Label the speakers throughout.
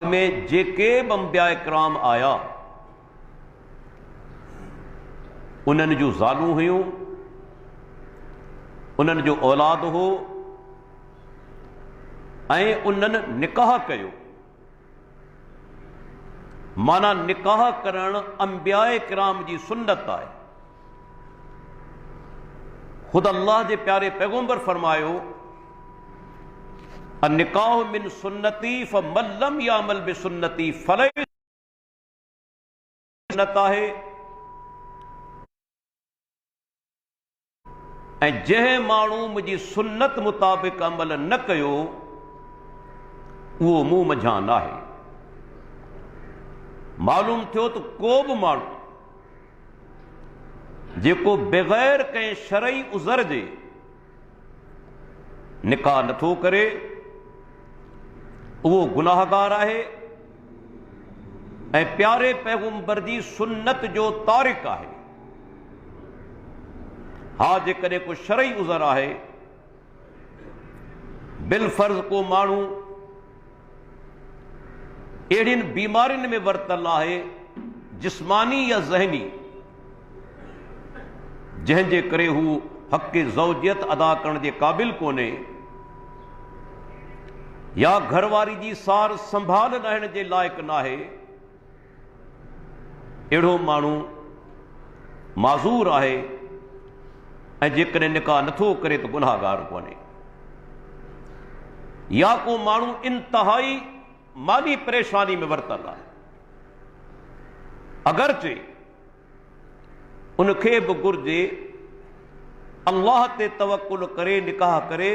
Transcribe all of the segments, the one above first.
Speaker 1: में जेके अंबिया इकराम आया उन्हनि जूं ज़ालूं हुयूं, उन्हनि जो औलाद हो ऐं उन्हनि निकाह कयो। माना निकाह करण अंबिया इकराम जी सुन्नत आहे। खुद अल्लाह जे प्यारे पैगंबर फरमायो, निकाह मिन सुन्नती फमन लम यामल बिसुन्नती फलैसा सुन्नत आहे। ऐं जंहिं माण्हू मुंहिंजी सुन्नत मुताबिक़ अमल न कयो उहो मूं मंझां न आहे। मालूम थियो त को बि माण्हू जेको बग़ैर कंहिं शरई उज़र जे निकाह नथो करे उहो गुनाहगार आहे ऐं प्यारे पैगंबर जी सुन्नत जो तारिक आहे। हा, जेकॾहिं को शरई उज़र आहे, बिलफर्ज़ को माण्हू अहिड़ियुनि बीमारियुनि में वरतल आहे, जिस्मानी या ज़हनी, जंहिंजे करे हू हक़ ज़ौजियत अदा करण जे क़ाबिल कोन्हे, या घरवारी जी सार संभाल रहण जे लाइक़ नाहे, अहिड़ो माण्हू माज़ूर आहे ऐं जेकॾहिं निकाह नथो करे त गुनाहगार कोन्हे। या को माण्हू इंतहाई माली परेशानी में वरतल आहे, अगरचे उनखे बि घुर्जे अल्लाह ते तवक्कुल करे निकाह करे।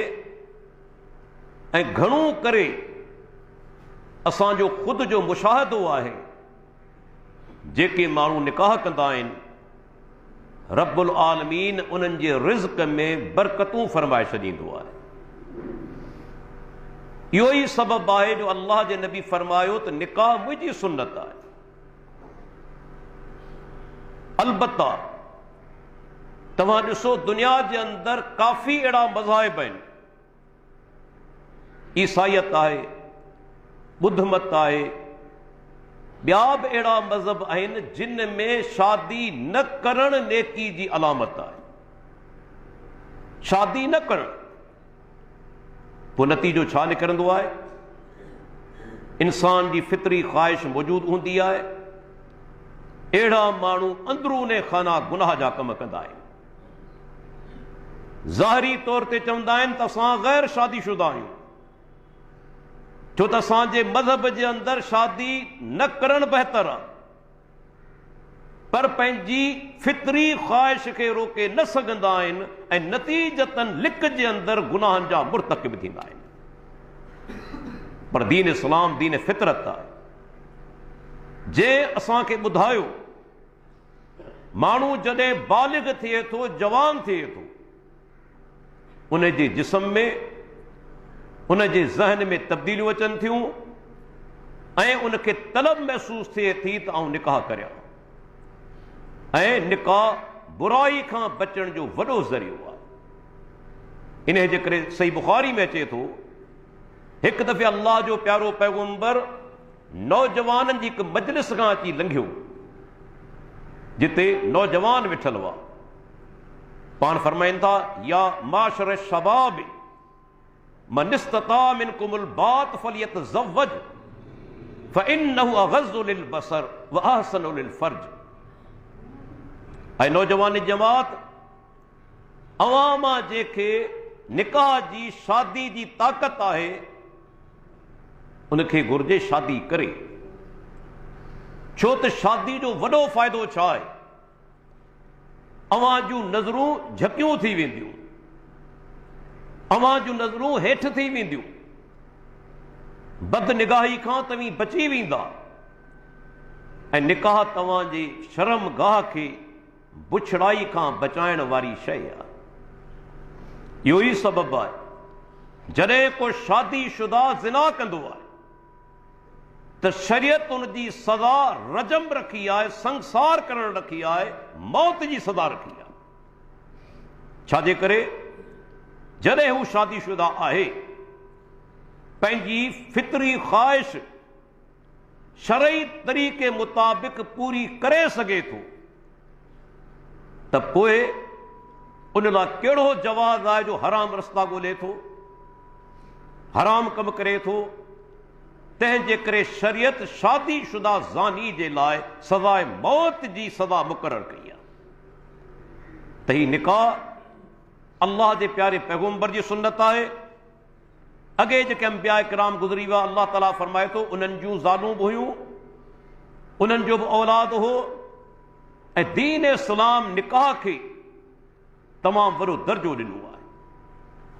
Speaker 1: ऐं घणो करे असांजो ख़ुदि जो मुशाहिदो आहे, जेके माण्हू निकाह कंदा आहिनि रब्बुल आलमीन उन्हनि जे रिज़्क़ में बरकतूं फरमाए छॾींदो आहे। इहो ई सबबु आहे जो अल्लाह जे नबी फरमायो त निकाह मुंहिंजी सुन्नत आहे। अलबत्ता तव्हां ॾिसो, दुनिया जे अंदरि काफ़ी अहिड़ा मज़ाहिब आहिनि। ईसाइयत आहे, बुद्ध मत आहे, ॿिया बि अहिड़ा मज़हब आहिनि जिन में शादी न करण नेकी जी अलामत आहे। शादी न करण, पोइ नतीजो छा निकिरंदो आहे? इंसान जी फितरी ख़्वाहिश मौजूदु हूंदी आहे, अहिड़ा माण्हू अंदरूने खाना गुनाह जा कम कंदा आहिनि। ज़ाहिरी तौर ते चवंदा आहिनि त असां गैर शादीशुदा आहियूं, छो त असांजे मज़हब जे अंदरि शादी न करणु बहितर आहे, पर पंहिंजी फितरी ख़्वाहिश खे रोके न सघंदा आहिनि ऐं नतीजतन लिक जे अंदरि गुनाहनि जा मुर्तकिब थींदा आहिनि। पर दीन इस्लाम दीन फितरत आहे। जे असांखे ॿुधायो माण्हू जॾहिं बालिग़ थिए थो, जवान थिए थो, उन जे जिस्म में, उन जे ज़हन में तब्दीलियूं अचनि थियूं ऐं उनखे तलब महसूस थिए थी त आउं निकाह करियां। ऐं निकाह बुराई खां बचण जो वॾो ज़रियो आहे। इन जे करे सही बुखारी में अचे थो, हिकु दफ़े अल्लाह जो प्यारो पैगंबर नौजवाननि जी हिकु मजलिस खां अची लंघियो, जिते नौजवान वेठल हुआ। पाण फरमाइनि था, या माशर शबाब मन इस्तता मिनकुमुल बात फलियतज़व्वज फ़इन्नहु अग़ज़्ज़ु लिलबसर व अहसनु लिलफ़र्ज। ऐं नौजवान जमात, अवामा जेके निकाह जी शादी जी ताक़त आहे, उनखे घुर्जे शादी करे। छो त शादी जो वॾो फ़ाइदो छा आहे? अवां जूं नज़रूं झकियूं थी वेंदियूं, अवां जूं नज़रूं हेठि थी वेंदियूं, बदनिगाही खां तव्हीं बची वेंदा ऐं निकाह तव्हांजी शर्मगाह खे बुछड़ाई खां बचाइण वारी शइ आहे। इहो ई सबबु आहे जॾहिं को शादीशुदा ज़िना कंदो आहे त शरीयत उनजी सज़ा रजम रखी आहे, संसार करण रखी आहे, मौत जी सज़ा रखी आहे। छाजे करे? जॾहिं हू शादीशुदा आहे, पंहिंजी फितरी ख़्वाहिश शरई तरीक़े मुताबिक़ पूरी करे सघे थो त पोइ उन लाइ कहिड़ो जवाज़ आहे जो हराम रस्ता ॻोल्हे थो, हराम कमु करे थो। तंहिंजे करे शरीयत शादीशुदा ज़ानी जे लाइ सज़ाए मौत जी सज़ा मुक़ररु कई आहे। त ही निकाह अल्लाह जे प्यारे पैगम्बर जी सुन्नत आहे। अॻे जेके अंबिया किराम गुज़री विया, अल्लाह ताला फरमाए थो उन्हनि जूं ज़ालूं बि हुयूं, उन्हनि जो बि औलाद हो, ऐं दीन इस्लाम निकाह खे तमामु वॾो दर्जो ॾिनो आहे।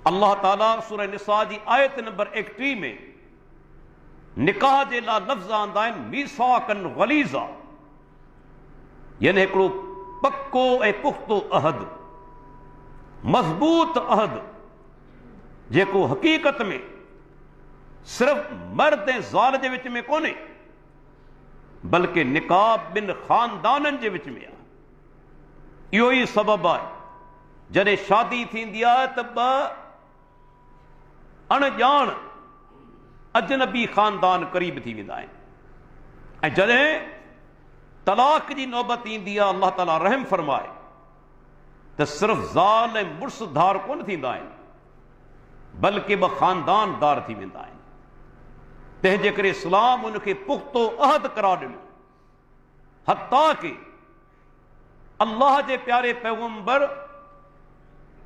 Speaker 1: अल्लाह ताला सूरह निसा जी आयत नंबर 31 में निकाह जे लाइ लफ़्ज़ आंदा आहिनि मीसाकन गलीज़ा, यानी हिकिड़ो पक्को ऐं पुख्तो अहद, मज़बूत अहद, जेको हक़ीक़त में सिर्फ़ मर्द ऐं ज़ाल जे विच में कोन्हे, बल्कि निकाह ॿिनि ख़ानदाननि जे विच में आहे। इहो ई सबबु आहे जॾहिं शादी थींदी आहे त ॿ अणॼाण अजनबी ख़ानदान क़रीब थी वेंदा आहिनि, ऐं जॾहिं तलाक जी नौबत ईंदी आहे, अल्लाह ताला रहम फरमाए त सिर्फ़ ज़ाल ऐं मुड़ुस धार कोन थींदा आहिनि, बल्कि ॿ ख़ानदान दार थी वेंदा आहिनि। तंहिंजे करे इस्लाम उनखे पुख्तो अहद करार ॾिनो, हत्ता कि अल्लाह जे प्यारे पैगम्बर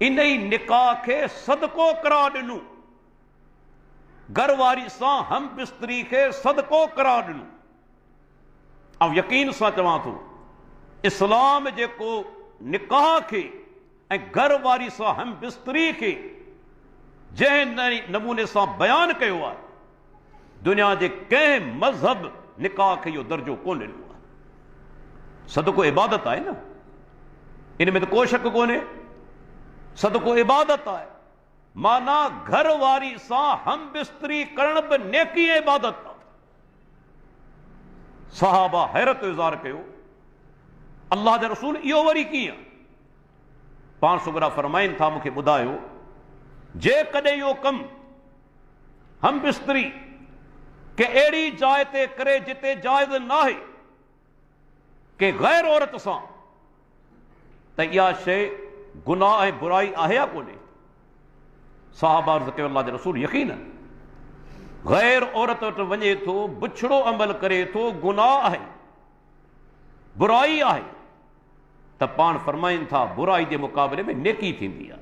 Speaker 1: इन ई निकाह खे सदको करार ॾिनो, घरवारी सां हम बिस्तरी खे सदको करार ॾिनो। ऐं यकीन सां चवां थो, इस्लाम जेको निकाह खे ऐं घरवारी सां हम बिस्तरी खे जंहिं नमूने सां बयानु कयो आहे, दुनिया जे कंहिं मज़हब निकाह खे इहो दर्जो कोन ॾिनो आहे। सदको इबादत आहे न, इन में त को शक कोन्हे, सदको इबादत आहे, माना घर वारी सां हम बिस्तरी करण बि नेकी ऐं इबादत आहे। सहाबा हैरत इज़हार कयो, अल्लाह जा रसूल इहो वरी कीअं? पाण सुगरा फरमाइनि था, मूंखे ॿुधायो, जेकॾहिं इहो कमु हम बिस्तरी के अहिड़ी जाइ ते करे जिते जाइज़ न आहे के गैर औरत सां, त इहा शइ गुनाह ऐं बुराई आहे या कोन्हे? साहबा अर्ज़ कयो, अल्लाह जे रसूल यकीनन गैर औरत वटि वञे थो, बुछड़ो अमल करे थो, गुनाह आहे, बुराई आहे, त पाण फरमाइनि था बुराई जे मुक़ाबले में नेकी थींदी आहे।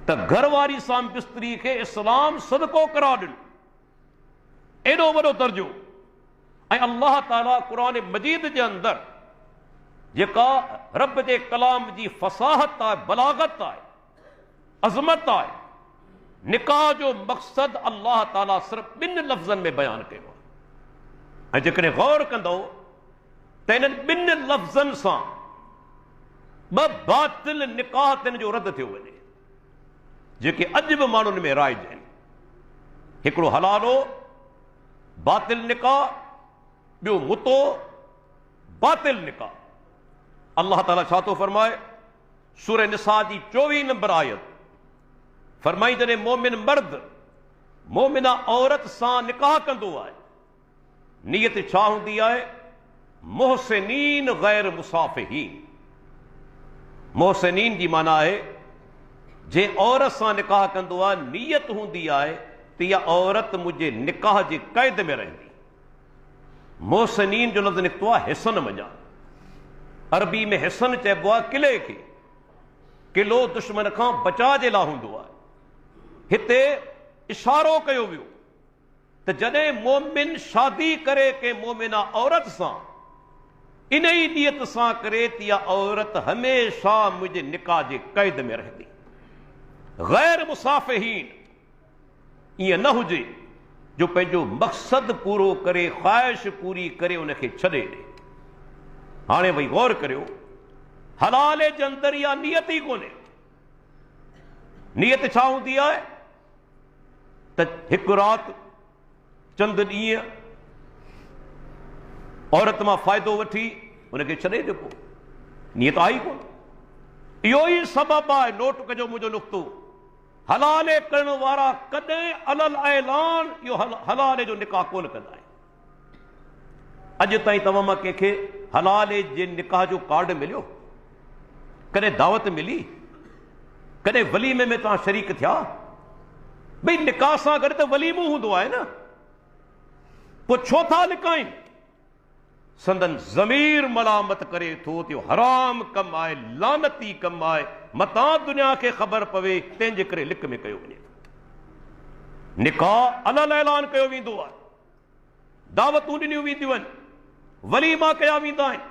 Speaker 1: त घरवारी सां बिस्तरी खे इस्लाम सदको करार ॾिनो, एॾो वॾो दर्जो। ऐं अल्लाह ताला क़ुरान मजीद जे अंदरि जेका रब जे कलाम जी फसाहत आहे, बलागत आहे, अज़मत आहे, निकाह जो मक़सद अल्लाह ताला सिर्फ़ ॿिनि लफ़्ज़नि में बयानु कयो आहे। ऐं जेकॾहिं गौर कंदो त इन्हनि ॿिनि लफ़्ज़नि सां ॿ बातिल निकाह तिन जो रद्द थियो वञे, जेके अॼु बि माण्हुनि में राइज आहिनि। हिकिड़ो हलालो बातिल निकाह, ॿियो मुतो बातिल निकाह। अल्लाह ताला छा थो फरमाए? सूरह निसा जी 24 नंबर आयत फरमाई, जॾहिं मोमिन मर्द मोमिना औरत सां निकाह कंदो आहे, नियत छा हूंदी आहे? मोहसिनीन गैर मुसाफ़िहीन। मोहसिनीन जी माना आहे जंहिं औरत सां निकाह कंदो आहे, नियत हूंदी आहे त इहा औरत मुंहिंजे निकाह जे क़ैद में रहंदी। मोहसिनीन जो लफ़्ज़ निकितो आहे हिसन मञा, अरबी में हिसन चइबो आहे किले खे, किलो दुश्मन खां बचाव जे लाइ हूंदो आहे। हिते इशारो कयो वियो त जॾहिं मोमिन शादी करे के मोमिना औरत सां, इन ई नियत सां करे त इहा औरत हमेशा मुंहिंजे निकाह जे क़ैद में रहंदी, गैर मुसाफ़िहीन। ईअं न हुजे जो पंहिंजो मक़सद पूरो करे, ख़्वाहिश पूरी करे उनखे छॾे ॾे। हाणे भई गौर करियो, हलाले जे अंदरि इहा नियत ई कोन्हे। नियत छा हूंदी आहे? त हिकु राति चंद ॾींहं औरत मां फ़ाइदो वठी उनखे छॾे ॾिबो, नियत आई कोन। इहो ई सबबु आहे, नोट कजो मुंहिंजो नुक़्तो, हलाले करण वारा कॾहिं अलल ऐलान इहो हलाले जो निकाह कोन कंदा आहिनि। अॼु ताईं तव्हां मां कंहिंखे हलाल जे निकाह जो कार्ड मिलियो? कॾहिं दावत मिली? कॾहिं वलीमे में तव्हां शरीक थिया? भई निकाह सां गॾु त वलीमो हूंदो आहे न, पोइ छो था लिकाइनि? संदन ज़मीर मलामत करे थो त हराम कमु आहे, लानती कमु आहे, मतां दुनिया खे ख़बर पवे, तंहिंजे करे लिक में कयो वञे। निकाह अलॻि ऐलान कयो वेंदो आहे, दावतूं ॾिनियूं वेंदियूं आहिनि, वलीमा कया वेंदा आहिनि,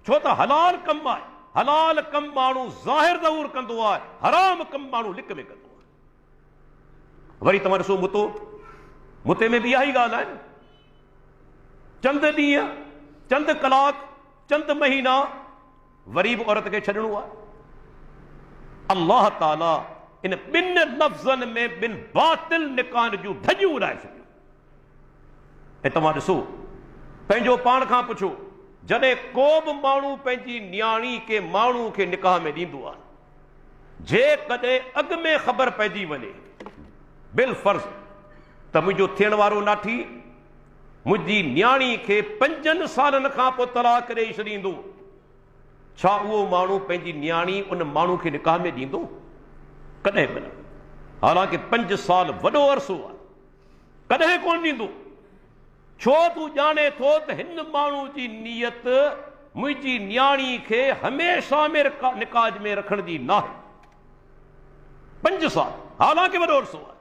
Speaker 1: छो त हलाल कमु आहे। हलाल कमु माण्हू ज़ाहिर ज़रूर कंदो आहे, हराम कमु माण्हू लिक में कंदो आहे। वरी तव्हां ॾिसो मुते में बि इहा ई ॻाल्हि आहे न, चंद ॾींहं, चंद कलाक, चंद महीना वरी बि औरत खे छॾिणो आहे। अल्लाह ताला इन ॿिनि लफ़्ज़नि में ॿिनि बातिल निकाह जूं धजियूं उॾाए छॾियूं। ऐं तव्हां ॾिसो, पंहिंजो पाण खां पुछो, जॾहिं को बि माण्हू पंहिंजी न्याणी के माण्हू खे निकाह में ॾींदो आहे, जेकॾहिं अॻु में ख़बर पइजी वञे बिल फर्ज़ त मुंहिंजो थियण वारो नाठी मुंहिंजी न्याणी खे 5 सालनि खां पोइ तलाक ॾेई छॾींदो, छा उहो माण्हू पंहिंजी न्याणी उन माण्हू खे निकाह में ॾींदो? कॾहिं बि न। हालांकि 5 साल वॾो अरसो आहे, कॾहिं कोन ॾींदो। छो तूं ॼाणे थो त हिन माण्हू जी नियत मुंहिंजी न्याणी खे हमेशह में निकाह में रखण जी न आहे। 5 साल हालांकि वॾो अरसो आहे,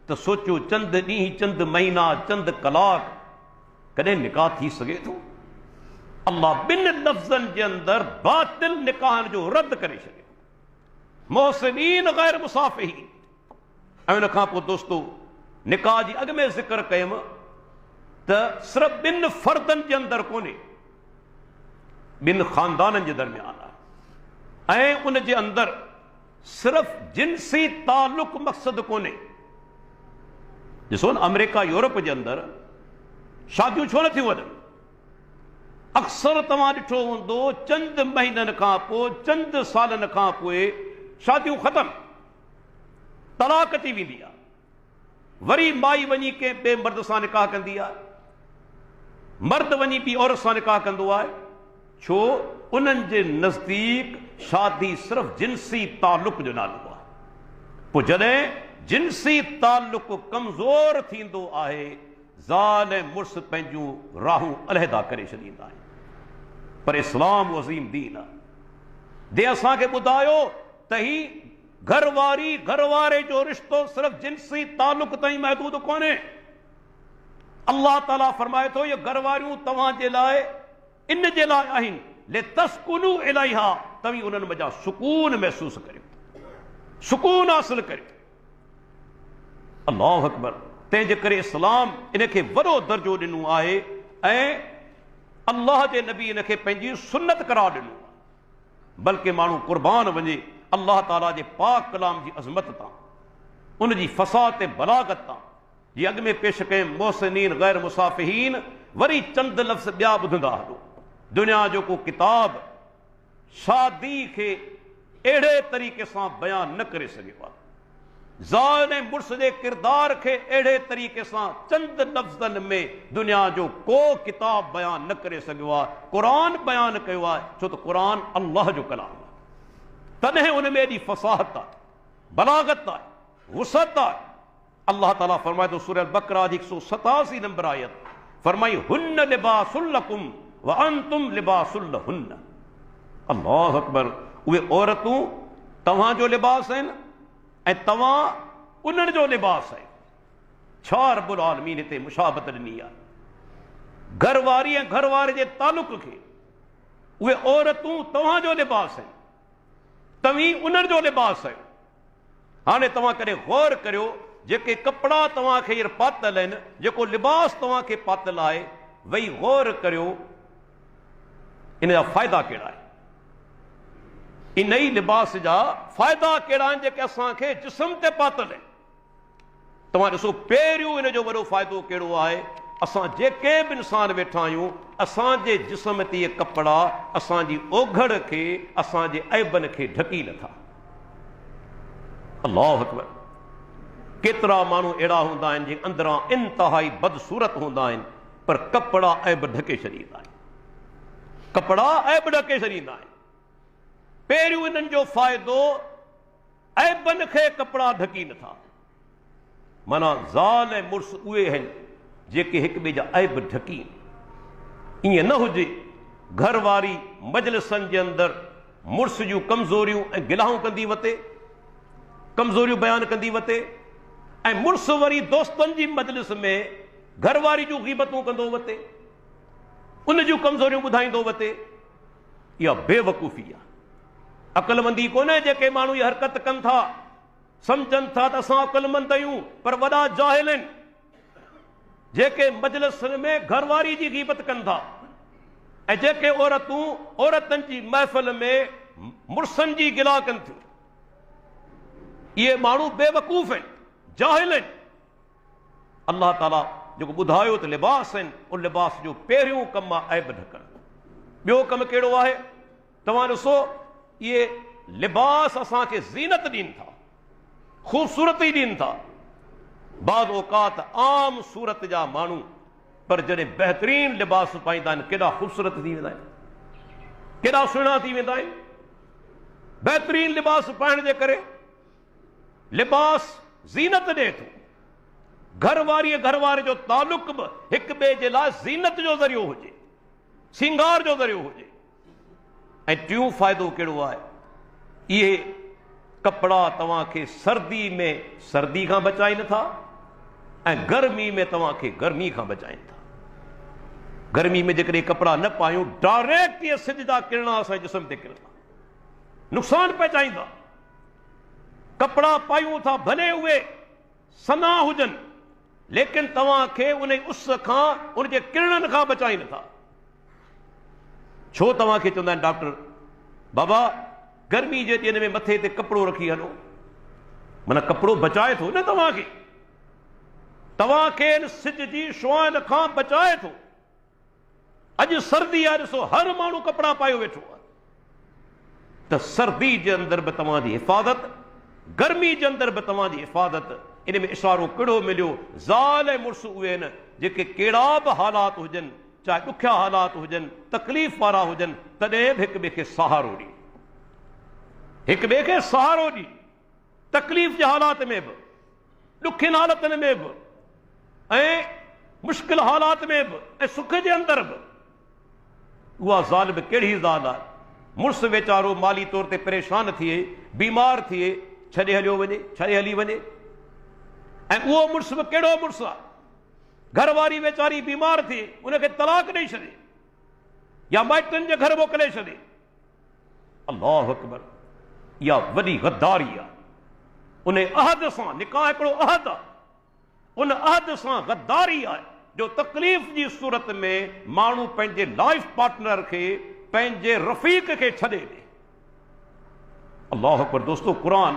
Speaker 1: त सोचो चंद ॾींहं, चंद महीना, चंद कलाक कॾहिं निकाह थी सघे थो? अल्लाह ॿिनि लफ़्ज़नि जे अंदरि बातिल निकाह जो रद्द करे छॾियो, मोहसिनीन गैर मुसाफ़िहीन। ऐं उन खां पोइ दोस्तो, निकाह जी अॻु में ज़िक्र कयुमि त सिर्फ़ु 2 फर्दनि जे अंदरि कोन्हे, 2 ख़ानदाननि जे दरमियान आहे। ऐं उन जे अंदरि सिर्फ़ु जिन्सी ताल्लुक़ मक़सदु कोन्हे। ॾिसो न, अमेरिका यूरोप जे अंदरि शादियूं छो न थियूं वञनि? अक्सर तव्हां ॾिठो हूंदो, चंद महीननि खां पोइ, चंद सालनि खां पोइ शादियूं ख़तमु, तलाक थी वेंदी आहे। वरी माई वञी कंहिं ॿिए मर्द सां निकाह कंदी आहे, मर्द वञी ॿी औरत सां निकाह कंदो आहे। छो? उन्हनि जे नज़दीक शादी सिर्फ़ु जिन्सी ताल्लुक़ जो नालो आहे। पोइ जॾहिं जिन्सी ताल्लुक़ कमज़ोर थींदो आहे, ज़ाल ऐं मुड़ुस पंहिंजूं राहूं अलहदा करे छॾींदा आहिनि। पर इस्लाम अज़ीम दीन आहे। दे असांखे ॿुधायो त ही घरवारी घरवारे जो रिश्तो सिर्फ़ु जिन्सी ताल्लुक़ ताईं महदूद कोन्हे। अल्लाह ताला फरमाए थो, ये घरवारियूं तव्हांजे लाइ इन जे लाइ आहिनि ले तस्कुनू इलैहा, तव्हीं उन्हनि मज़ा सुकून महसूस करियो, सुकून हासिल करियो। अल्लाहु अकबर। तंहिंजे करे इस्लाम इन खे वॾो दर्जो ॾिनो आहे ऐं अल्लाह जे नबी इन खे पंहिंजी सुन्नत करार ॾिनो आहे। बल्कि माण्हू क़ुर्बान वञे अल्लाह ताला जे पाक कलाम जी अज़मत तां, उन जी फ़साद ऐं बलागत तां। जी अॻु में पेश कयमि, मोहसिनीन गैर मुसाफ़िहीन, वरी चंद लफ़्ज़ ॿिया ॿुधंदा हलो। दुनिया जो को किताब शादी खे अहिड़े तरीक़े सां बयान न करे सघियो आहे, ज़ाल ऐं मुड़ुस जे किरदार खे अहिड़े तरीक़े सां चंद लफ़्ज़नि में दुनिया जो को किताब बयान न करे सघियो आहे। क़ुरान बयान कयो आहे, छो त क़ुरान अल्लाह जो कलाम आहे। तॾहिं उन में एॾी फ़साहत आहे, बलागत आहे, वुसअत आहे। अल्लाह ताला फरमाए थो सूरह बकरा जी 187 नंबर आयत, फरमाई हुन्न लिबासुल लकुम व अंतुम लिबासुल लहुन्न। अल्लाह अकबर। उहे औरतूं तव्हांजो लिबास आहिनि ऐं तव्हां उन्हनि जो लिबास आहे। छा रब्बुल आलमीन हिते मुशाबत ॾिनी आहे घरवारी ऐं घरवारे जे तालुक़ खे। उहे औरतूं तव्हांजो लिबास आहिनि, तव्हीं उन्हनि जो लिबास आहियो। हाणे तव्हां कॾहिं गौर करियो, जेके कपिड़ा तव्हांखे हींअर पातल आहिनि, जेको लिबास तव्हांखे पातल आहे, वेही गौर करियो इन जा फ़ाइदा कहिड़ा आहिनि, इन ई लिबास जा फ़ाइदा कहिड़ा आहिनि जेके असांखे जिस्म ते पातल आहिनि। तव्हां ॾिसो, पहिरियों इन जो वॾो फ़ाइदो कहिड़ो आहे, असां जेके बि इंसान वेठा आहियूं, असांजे जिस्म ते इहे कपिड़ा असांजी ओघड़ खे, असांजे ऐबनि खे ढकी नथा। अल्लाहु अकबर। केतिरा माण्हू अहिड़ा हूंदा आहिनि जेके अंदरां इंतिहाई बदसूरत हूंदा आहिनि, पर कपड़ा ऐब ढके छॾींदा आहिनि, कपड़ा ऐब ढके छॾींदा आहिनि। पहिरियों इन्हनि जो फ़ाइदो ऐबनि खे कपड़ा ढकी नथा। माना ज़ाल ऐं मुड़ुस उहे आहिनि जेके हिक ॿिए जा ऐब ढकी। ईअं न हुजे घर वारी मजलिसनि जे अंदरि मुड़ुस जूं कमज़ोरियूं ऐं गिलाऊं कंदी वते, कमज़ोरियूं बयानु कंदी वते, ऐं मुड़ुस वरी दोस्तनि जी मजलिस में घरवारी जूं ग़ीबतूं कंदो वते, उन जूं कमज़ोरियूं ॿुधाईंदो वते। इहा बेवकूफ़ी आहे, अक़लमंदी कोन्हे। जेके माण्हू इहा हरकत कनि था सम्झनि था त असां अक़लमंद आहियूं, पर वॾा जाहिल आहिनि जेके मजलिसनि में घरवारी जी ग़ीबत कनि था, ऐं जेके औरतूं औरतनि जी महफ़िल में मुड़ुसनि जी गिला कनि थियूं। इहे माण्हू बेवकूफ़ आहिनि, जाहिल आहिनि। अल्लाह ताला जेको ॿुधायो त लिबास आहिनि, उन लिबास जो पहिरियों कमु आहे ऐब ढकणु। ॿियो कमु कहिड़ो आहे? तव्हां ॾिसो, इहे लिबास असांखे ज़ीनत ॾियनि था, ख़ूबसूरती ॾियनि था। बाज़ औक़ात आम सूरत जा माण्हू पर जॾहिं बहितरीन लिबास पाईंदा आहिनि केॾा ख़ूबसूरत थी वेंदा आहिनि, केॾा सुहिणा थी वेंदा आहिनि। बहितरीन लिबास पाइण जे करे लिबास ज़ीनत ॾिए थो। घरवारीअ घरवारे जो तालुक बि हिक ॿिए जे लाइ ज़ीनत जो ज़रियो हुजे, सिंगार जो ज़रियो हुजे। ऐं टियों फ़ाइदो कहिड़ो आहे? इहे कपड़ा तव्हांखे सर्दी में सर्दी खां बचाइनि था ऐं गर्मी में तव्हांखे गर्मी खां बचाइनि था। गर्मी में जेकॾहिं कपड़ा न पायूं, डायरेक्ट इहे सिज जा किरण असांजे जिस्म ते किरंदा, नुक़सान पहुचाईंदा। कपड़ा पायूं था, भले उहे सना हुजनि, लेकिन तव्हांखे उन उस खां, उन जे किरणनि खां बचाइनि था। छो तव्हांखे चवंदा आहिनि डॉक्टर, बाबा गर्मी जे ॾींहंनि में मथे ते कपिड़ो रखी हलो, माना कपिड़ो बचाए थो न तव्हांखे, तव्हांखे इन सिज जी शुआइन खां बचाए थो। अॼु सर्दी आहे, ॾिसो हर माण्हू कपिड़ा पायो वेठो आहे, त सर्दी जे अंदरि बि तव्हांजी हिफ़ाज़त, गर्मी जे अंदरि बि तव्हांजी हिफ़ाज़त। इन में इशारो कहिड़ो मिलियो? ज़ाल ऐं मुड़ुस उहे आहिनि जेके कहिड़ा बि हालात हुजनि, चाहे ॾुखिया हालात हुजनि, तकलीफ़ वारा हुजनि, तॾहिं बि हिक ॿिए खे सहारो ॾिए, हिक ॿिए खे सहारो ॾिए। तकलीफ़ जे हालात में बि, ॾुखियनि हालतनि में बि, ऐं मुश्किल हालात में बि, ऐं सुख जे अंदरि बि। उहा ज़ाल बि कहिड़ी ज़ाल आहे? मुड़ुस वीचारो माली तौर ते परेशान थिए, बीमार थिए, छॾे हलियो वञे, छॾे हली वञे। ऐं उहो मुड़ुस बि कहिड़ो मुड़ुस आहे? घरवारी वीचारी बीमार थिए, उनखे तलाक ॾेई छॾे या माइटनि जे घर मोकिले छॾे। अल्लाहु अकबर, इहा वॾी गद्दारी आहे। उन अहद सां, निकाह हिकिड़ो अहद आहे, उन अहद सां गद्दारी आहे जो तकलीफ़ जी सूरत में माण्हू पंहिंजे लाइफ पार्टनर खे, पंहिंजे रफ़ीक खे छॾे ॾे। अल्लाहु अकबर। दोस्तो, क़ुरान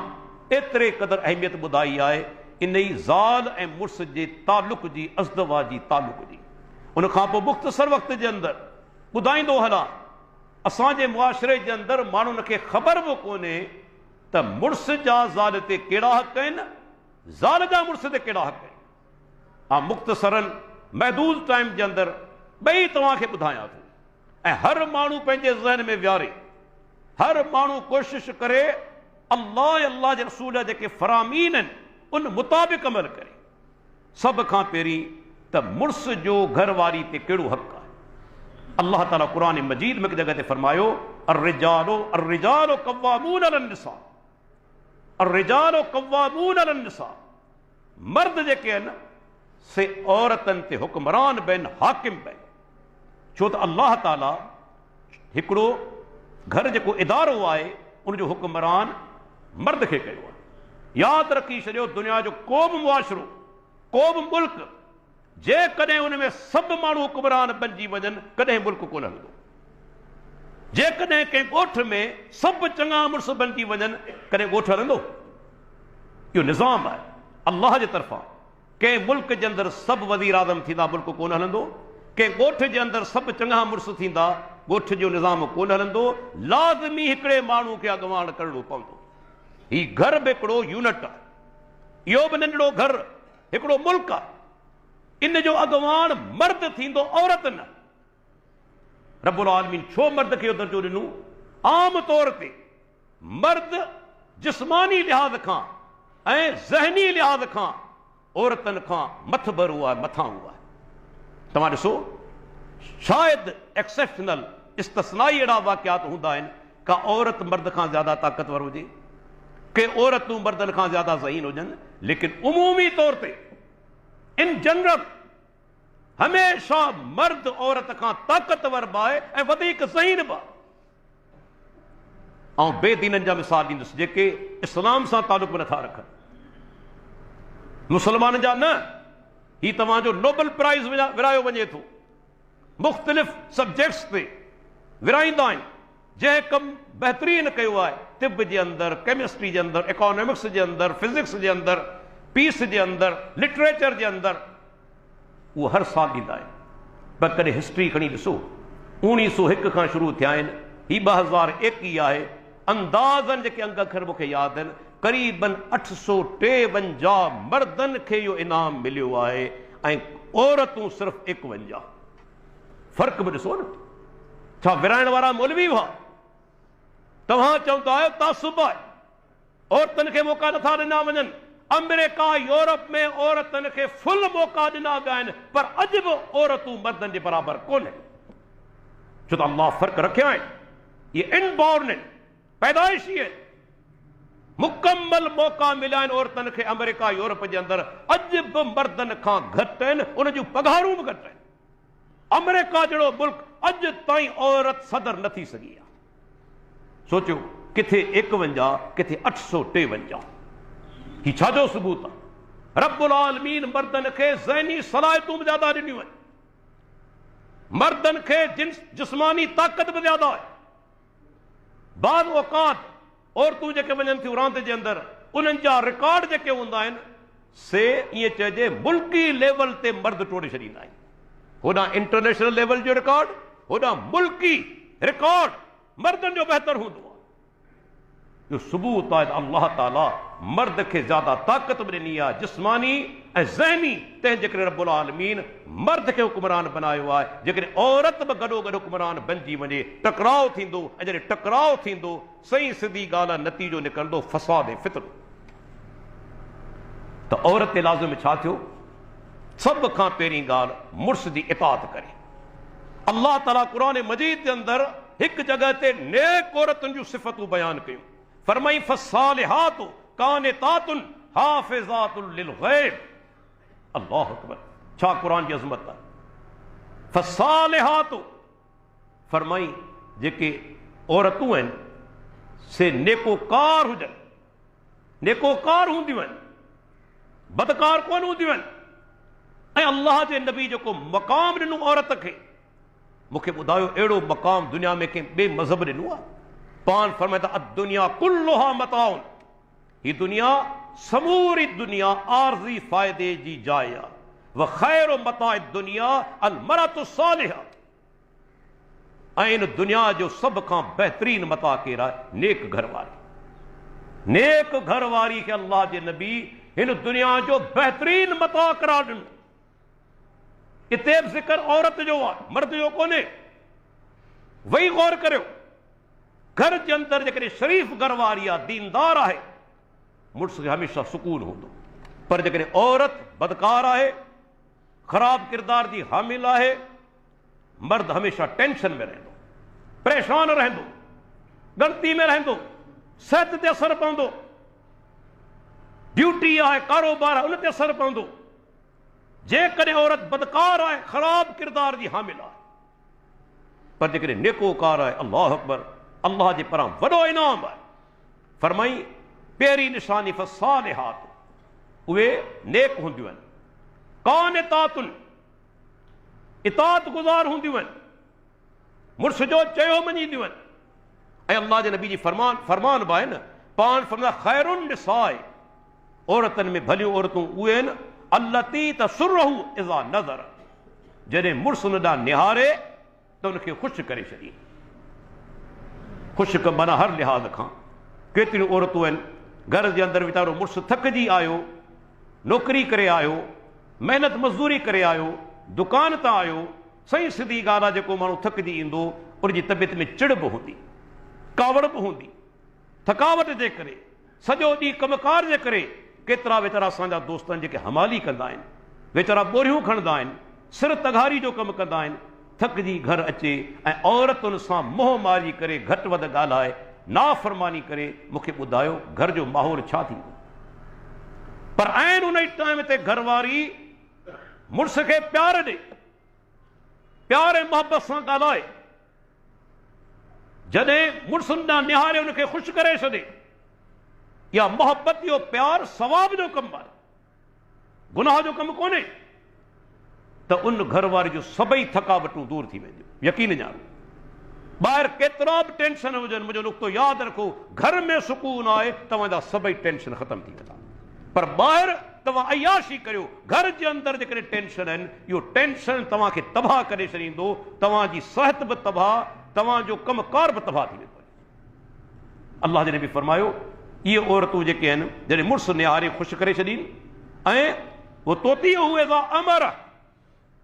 Speaker 1: एतिरे क़दुरु अहमियत ॿुधाई आहे इन ई ज़ाल ऐं मुड़ुस जे तालुक जी, अज़दवा जी तालुक जी। उन खां पोइ मुख़्तसर वक़्त जे अंदरि ॿुधाईंदो हलां, असांजे मुआशिरे जे अंदरि माण्हुनि खे ख़बर बि कोन्हे त मुड़ुस जा ज़ाल ते कहिड़ा हक़ आहिनि, ज़ाल जा मुड़ुस ते कहिड़ा हक़ आहिनि। हा, मुख़्तसरन महदूद टाइम जे अंदरि ॿई तव्हांखे ॿुधायां थो, ऐं हर माण्हू पंहिंजे ज़हन में विहारे, हर माण्हू कोशिश करे अल्लाह अल्लाह जे रसूल जेके फ़रामीन आहिनि उन मुताबिक़ अमल करे। सभ खां पहिरीं त मुड़ुस जो घरवारी ते कहिड़ो हक़ आहे? अल्लाह ताला क़ुरान मजीद में हिकु जॻह ते फरमायो, अर्रिजालु क़व्वामून अलन निसा, अर्रिजालु क़व्वामून अलन निसा। मर्द जेके आहिनि से औरतनि ते हुक्मरान बि आहिनि, हाकिम बि आहिनि। छो त अल्लाह ताला हिकिड़ो घर जेको इदारो आहे उनजो हुक्मरान मर्द खे कयो आहे। यादि रखी छॾियो, दुनिया जो को बि मुआशिरो, को बि मुल्क, जेकॾहिं उन में सभु माण्हू हुक्मरान बणिजी वञनि, कॾहिं मुल्क कोन हलंदो। जेकॾहिं कंहिं ॻोठ में सभु चङा मुड़ुस बणिजी वञनि, कॾहिं ॻोठ हलंदो? इहो निज़ाम आहे अल्लाह जे तरफ़ां। कंहिं मुल्क जे अंदरि सभु वज़ीर आज़म थींदा, मुल्क कोन हलंदो। कंहिं ॻोठ जे अंदरि सभु चङा मुड़ुस थींदा, ॻोठ जो निज़ाम कोन हलंदो। लाज़मी हिकिड़े माण्हू खे अॻुवान करणो पवंदो। हीउ घर बि हिकिड़ो यूनिट आहे, इहो बि नंढड़ो घर हिकिड़ो मुल्क आहे। इन जो अॻवान मर्द थींदो, औरत न। रब्बुल आलमीन छो मर्द खे दर्जो ॾिनो? आम तौर ते मर्द जिस्मानी लिहाज़ खां ऐं ज़हनी लिहाज़ खां औरतनि खां मथबर हुआ, मथां हुआ। तव्हां ॾिसो, शायदि एक्सेप्शनल इस्तस्नाई अहिड़ा वाक़ियात हूंदा आहिनि का औरत मर्द खां ज़्यादा ताक़तवर हुजे, के औरतूं मर्दनि खां ज़्यादा ज़हीन हुजनि, लेकिन उमूमी तौर ते इन जनरल हमेशा मर्द औरत खां ताक़तवर बि आहे ऐं वधीक ज़हीन बि। ऐं बेदीननि जा मिसाल ॾींदुसि जेके इस्लाम सां तालुक़ नथा रखनि, मुस्लमान जा न। ही तव्हांजो नोबल प्राइज़ विरायो वञे थो, मुख़्तलिफ़ सब्जेक्ट्स ते विराईंदा आहिनि। जंहिं कमु बहितरीन कयो आहे तिब जे अंदरि, केमिस्ट्री जे अंदरि, इकोनॉमिक्स जे अंदरि, फिज़िक्स जे अंदरि, पीस जे अंदरि, लिटरेचर जे अंदरि, उहो हर साल ॾींदा आहिनि। पर कॾहिं हिस्ट्री खणी ॾिसो, 1901 खां शुरू थिया आहिनि, ही 2021 आहे। अंदाज़नि जेके अंग अखर मूंखे यादि आहिनि, क़रीबन 853 मर्दनि खे इहो इनाम मिलियो आहे ऐं औरतूं सिर्फ़ 51। फ़र्क़ु बि ॾिसो न। छा विराइण वारा मौलवी हुआ? तव्हां चवंदा आहियो तासुब आहे, औरतुनि खे मौक़ा नथा ॾिना वञनि। अमेरिका यूरोप में औरतुनि खे फुल मौक़ा ॾिना विया आहिनि, पर अॼु बि औरतूं मर्दनि जे बराबरि कोन्हे। छो त अल्लाह फ़र्क़ु रखिया आहिनि। इहे इनबॉर्न आहिनि, पैदाइशी आहिनि। मुकम्मल मौक़ा मिलिया आहिनि औरतुनि खे अमेरिका यूरोप जे अंदरि, अॼु बि मर्दनि खां घटि आहिनि, उन जूं पघारूं बि घटि आहिनि। अमेरिका जहिड़ो मुल्क अॼु ताईं औरत सदर न थी सघी आहे। सोचियो, किथे 51, किथे 853। ही छाजो सबूत आहे? रब्बुल आलमीन मर्दनि खे ज़हनी सलाहियतूं बि ज़्यादा ॾिनियूं आहिनि, मर्दनि खे जिस्मानी ताक़त बि ज़्यादा आहे। बाद औक़ात औरतूं जेके वञनि थियूं रांदि जे अंदरि, उन्हनि जा रिकॉर्ड जेके हूंदा आहिनि से ईअं चइजे मुल्की लेवल ते मर्द टोड़े छॾींदा आहिनि। होॾां इंटरनेशनल लेवल जो रिकॉर्ड, होॾां मुल्की रिकॉर्ड मर्दनि जो बहितर हूंदो आहे। इहो सबूत आहे त अल्लाह ताला मर्द खे ज़्यादा ताक़त बि ॾिनी आहे, जिस्मानी ऐं ज़हनी। तंहिंजे करे रब्बुल आलमीन मर्द खे हुक्मरान बनायो आहे। जेकॾहिं औरत बि गॾो गॾु हुक्मरान बणिजी वञे, टकराव थींदो, ऐं जॾहिं टकराव थींदो, सही सिधी ॻाल्हि आहे, नतीजो निकिरंदो फ़साद फितरो। त औरत जे लाज़िम छा थियो? सब खां पहिरीं ॻाल्हि मुड़ुस जी इताअत करे। अल्लाह ताला क़ुरान मजीद जे अंदरि हिकु जॻह ते नेक औरतुनि जूं सिफ़तूं बयान कयूं। फरमाई फ़स्सालिहातु कानितातुन हाफ़िज़ातुन लिलग़ैब। अल्लाह अकबर, छा क़ुरान जी अज़मत आहे। फ़स्सालिहातु फरमाई जेके औरतूं आहिनि से नेकोकार हुजनि, नेकोकार हूंदियूं आहिनि, बदकार कोन हूंदियूं आहिनि। ऐं अल्लाह जे नबी जेको मक़ाम ॾिनो औरत खे, मूंखे ॿुधायो अहिड़ो मक़ाम दुनिया में कंहिं ॿिए मज़हब ॾिनो आहे? पान फरमाए त अद्दुनिया कुल्लुहा मताउन। ही दुनिया, समूरी दुनिया आरज़ी फ़ाइदे जी जाइ आहे। व ख़ैरु मताए दुनिया अल मरअतु सालिहा। ऐं इन दुनिया जो सभ खां बहितरीन मता केरु आहे? नेक घरवारी। नेक घरवारी खे अल्लाह जे नबी हिन दुनिया जो बहितरीन मता करार ॾिनो। इते बि ज़िक्र औरत जो आहे, मर्द जो कोन्हे। वही गौर करियो, घर जे अंदरि जेकॾहिं शरीफ़ घरवारी आहे, दीनदार आहे, मुड़ुस खे हमेशह सुकून हूंदो। पर जेकॾहिं औरत बदकार आहे, ख़राब किरदार जी हामिल आहे, मर्द हमेशा टेंशन में रहंदो, परेशान रहंदो, ग़लती में रहंदो, सिहत ते असर पवंदो, ड्यूटी आहे, कारोबार आहे, उन ते असर पवंदो। जेकॾहिं औरत बदकार आहे, ख़राब किरदार जी हामिल आहे, पर जेकॾहिं नेकोकार आहे, अल्लाह अकबर, अल्लाह जे पारां वॾो इनाम आहे। फरमाई पहिरीं निशानी फ़स्सालिहात, उहे नेक हूंदियूं आहिनि। कानितातुन, इताअत गुज़ार हूंदियूं आहिनि, मुड़ुस जो चयो मञींदियूं आहिनि। ऐं अल्लाह जे नबी जी फरमान बि आहे न, पान फरमाया ख़ैरुन निसाए, औरतनि में भलियूं औरतूं उहे आहिनि अल्लती तसुर्रहु इज़ा नज़र, जॾहिं मुड़ुस उन ॾांहुं निहारे त उनखे ख़ुशि करे छॾी। ख़ुशि क माना हर लिहाज़ खां। केतिरियूं औरतूं आहिनि घर जे अंदरि वीचारो मुड़ुस थकिजी आयो, नौकरी करे आयो, मेहनत मज़दूरी करे आयो, दुकान तां आयो, सही सिधी ॻाल्हि आहे जेको माण्हू थकिजी ईंदो उनजी तबियत में चिड़ बि हूंदी, कावड़ बि हूंदी, थकावट जे करे, सॼो ॾींहुं कमकार जे करे। केतिरा वीचारा असांजा दोस्त आहिनि जेके हमाली कंदा आहिनि, वीचारा बोरियूं खणंदा आहिनि, सिर तगारी जो कमु कंदा आहिनि, थकिजी घर अचे ऐं औरतुनि सां मोह मारी करे घटि वधि ॻाल्हाए, नाफ़रमानी करे, मूंखे ॿुधायो घर जो माहौल छा थींदो। पर आहिनि उन टाइम ते घरवारी मुड़ुस खे प्यार ॾे, प्यार ऐं मोहबत सां ॻाल्हाए, जॾहिं मुड़ुस ॾांहुं निहारे उनखे ख़ुशि करे छॾे। इहा मोहबत, इहो प्यार सवाब जो कमु आहे, गुनाह जो कमु कोन्हे। त उन घरवारी जो सभई थकावटूं दूर थी वेंदियूं, यकीन ॼाणो। ॿाहिरि केतिरा बि टेंशन हुजनि, मुंहिंजो नुक़्तो यादि रखो, घर में सुकून आहे तव्हांजा सभई टेंशन ख़तम थी वेंदा। पर ॿाहिरि तव्हां अयाशी करियो, घर जे अंदरि जेकॾहिं टेंशन आहिनि, इहो टेंशन तव्हांखे तबाह करे छॾींदो, तव्हांजी सिहत बि तबाह, तव्हांजो कमकार बि तबाह थी वेंदो। अलाह जे नबी फरमायो, इहे औरतूं जेके आहिनि जॾहिं मुड़ुस निहारे ख़ुशि करे छॾीनि, ऐं वो तोती हुए अमर,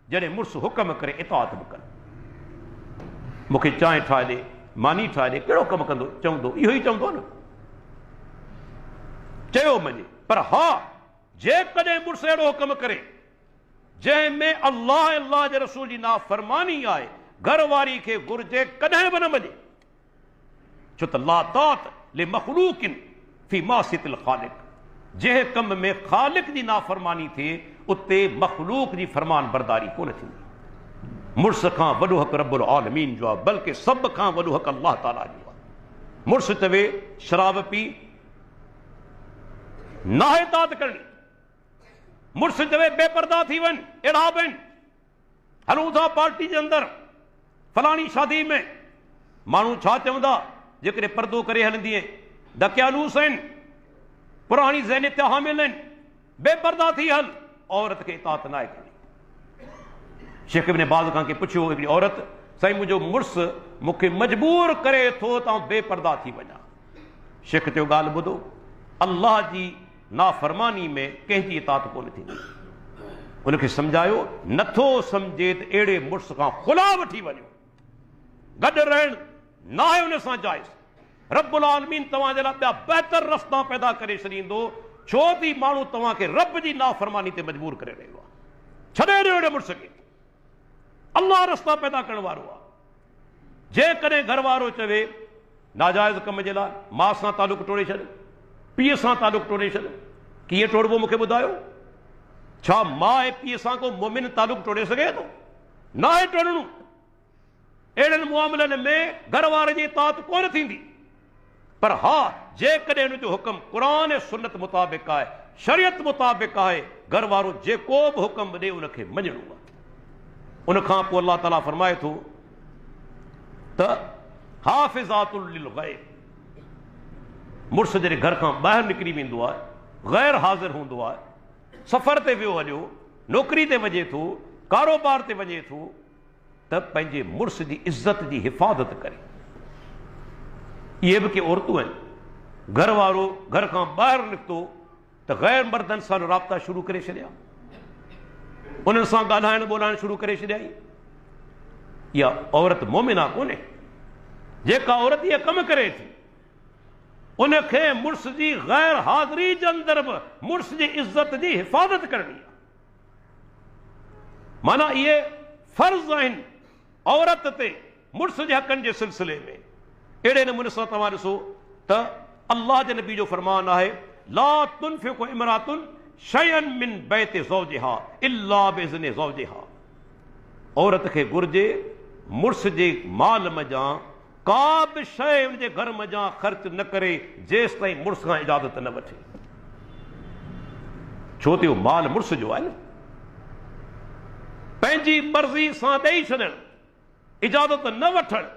Speaker 1: जॾहिं मुड़ुस हुकम करे इताअत बि कनि। मूंखे चांहि ठाहे ॾे, मानी ठाहे ॾे, कहिड़ो कमु कंदो, चवंदो इहो ई चवंदो न, चयो मञे। पर हा, जेकॾहिं मुड़ुस अहिड़ो हुकम करे जंहिंमें अल्लाह जे रसूल जी नाफ़रमानी आहे, घरवारी खे घुर्जे कॾहिं बि न मञे, छो त ला ताअत लिमख़लूक़िन फी मासियतिल ख़ालिक़। जंहिं कम में ख़ालिक़ जी नाफ़रमानी थिए उते मख़लूक़ जी फरमान बरदारी कोन थींदी। मुड़ुस खां वॾो हक़ रब्बुल आलमीन जो आहे, बल्कि सभ खां वॾो हक़ अल्लाह ताला जो आहे। मुड़ुस चवे शराब पी, नाहितात करणी, मुड़ुस चवे बेपर्दा थी वञ, अहिड़ा बि आहिनि, हलूं था पार्टी जे अंदरि फलाणी शादी में, माण्हू छा चवंदा जेकॾहिं पर्दो करे हलंदी, दकियालूस आहिनि, पुराणी ज़हनियत ते हामिल आहिनि, बेपर्दा थी हल, औरत खे इताअत न आहे करणी। शेख इब्न बाज़ खां पुछियो हिकिड़ी औरत, साईं मुंहिंजो मुड़ुस मूंखे मजबूर करे थो त आउं बेपर्दा थी वञा। शेख चयो ॻाल्हि ॿुधो, अल्लाह जी नाफ़रमानी में कंहिंजी इताअत कोन थींदी। उनखे सम्झायो, नथो सम्झे त अहिड़े मुड़ुस खां खुला वठी वञो, गॾु रहण न आहे उन सां जाइज़। रब्बुल आलमीन तव्हांजे लाइ ॿिया बहितर रस्ता पैदा करे छॾींदो, छो थी माण्हू तव्हांखे रब जी नाफ़रमानी ते मजबूर करे रहियो आहे। छॾे ॾियो अहिड़े मुड़ुस खे, अल्लाह रस्ता पैदा करण वारो आहे। जेकॾहिं घर वारो चवे नाजाइज़ कम जे लाइ माउ सां तालुक टोड़े छॾ, पीउ सां तालुक टोड़े छॾ, कीअं टोड़बो मूंखे ॿुधायो? छा माउ ऐं पीउ सां को मोमिन तालुक टोड़े सघे थो? न आहे टोड़णो। अहिड़नि मुआमलनि में घर वारे जी इताअत कोन थींदी। पर हा, जेकॾहिं हुनजो हुकुम क़ुरान ऐं सुन्नत मुताबिक़ आहे, शरीयत मुताबिक़ आहे, घर वारो जेको बि हुकुम ॾे उनखे मञणो आहे। उनखां पोइ अल्लाह ताला फरमाए थो त हाफ़िज़ातुल लिल ग़ैब, मुड़ुस जॾहिं घर खां ॿाहिरि निकिरी वेंदो आहे, ग़ैर हाज़िर हूंदो आहे, सफ़र ते वियो हलियो, नौकरी ते वञे थो, कारोबार ते वञे थो, त पंहिंजे मुड़ुस जी इज़त जी हिफ़ाज़त करे। इहे बि के औरतूं आहिनि, घर वारो घर खां ॿाहिरि निकितो त ग़ैर मर्दनि सां राब्ता शुरू करे छॾिया, उन्हनि सां ॻाल्हाइण ॿोलाइण शुरू करे छॾियई। इहा औरत मोमिना कोन्हे। जेका औरत इहा कमु करे थी, उनखे मुड़ुस जी ग़ैर हाज़िरी जे अंदरि बि मुड़ुस जी इज़त जी हिफ़ाज़त करणी आहे। माना इहे फ़र्ज़ आहिनि औरत ते मुड़ुस जे हक़नि जे सिलसिले में। अहिड़े नमूने सां तव्हां ॾिसो त अल्लाह जे नबी जो फरमान आहे, ला तुनफ़िक़ु इमरातुन शयअन मिन बैति ज़ौजिहा इल्ला बिइज़्नि ज़ौजिहा। औरत खे घुर्जे मुड़ुस जे माल मजां का बि शइ उनजे घर मजां ख़र्च न करे जेसि ताईं मुड़ुस खां इजाज़त न वठे। छो त इहो माल मुड़ुस जो आहे न। पंहिंजी मर्ज़ी सां ॾेई छॾणु, इजाज़त न वठणु,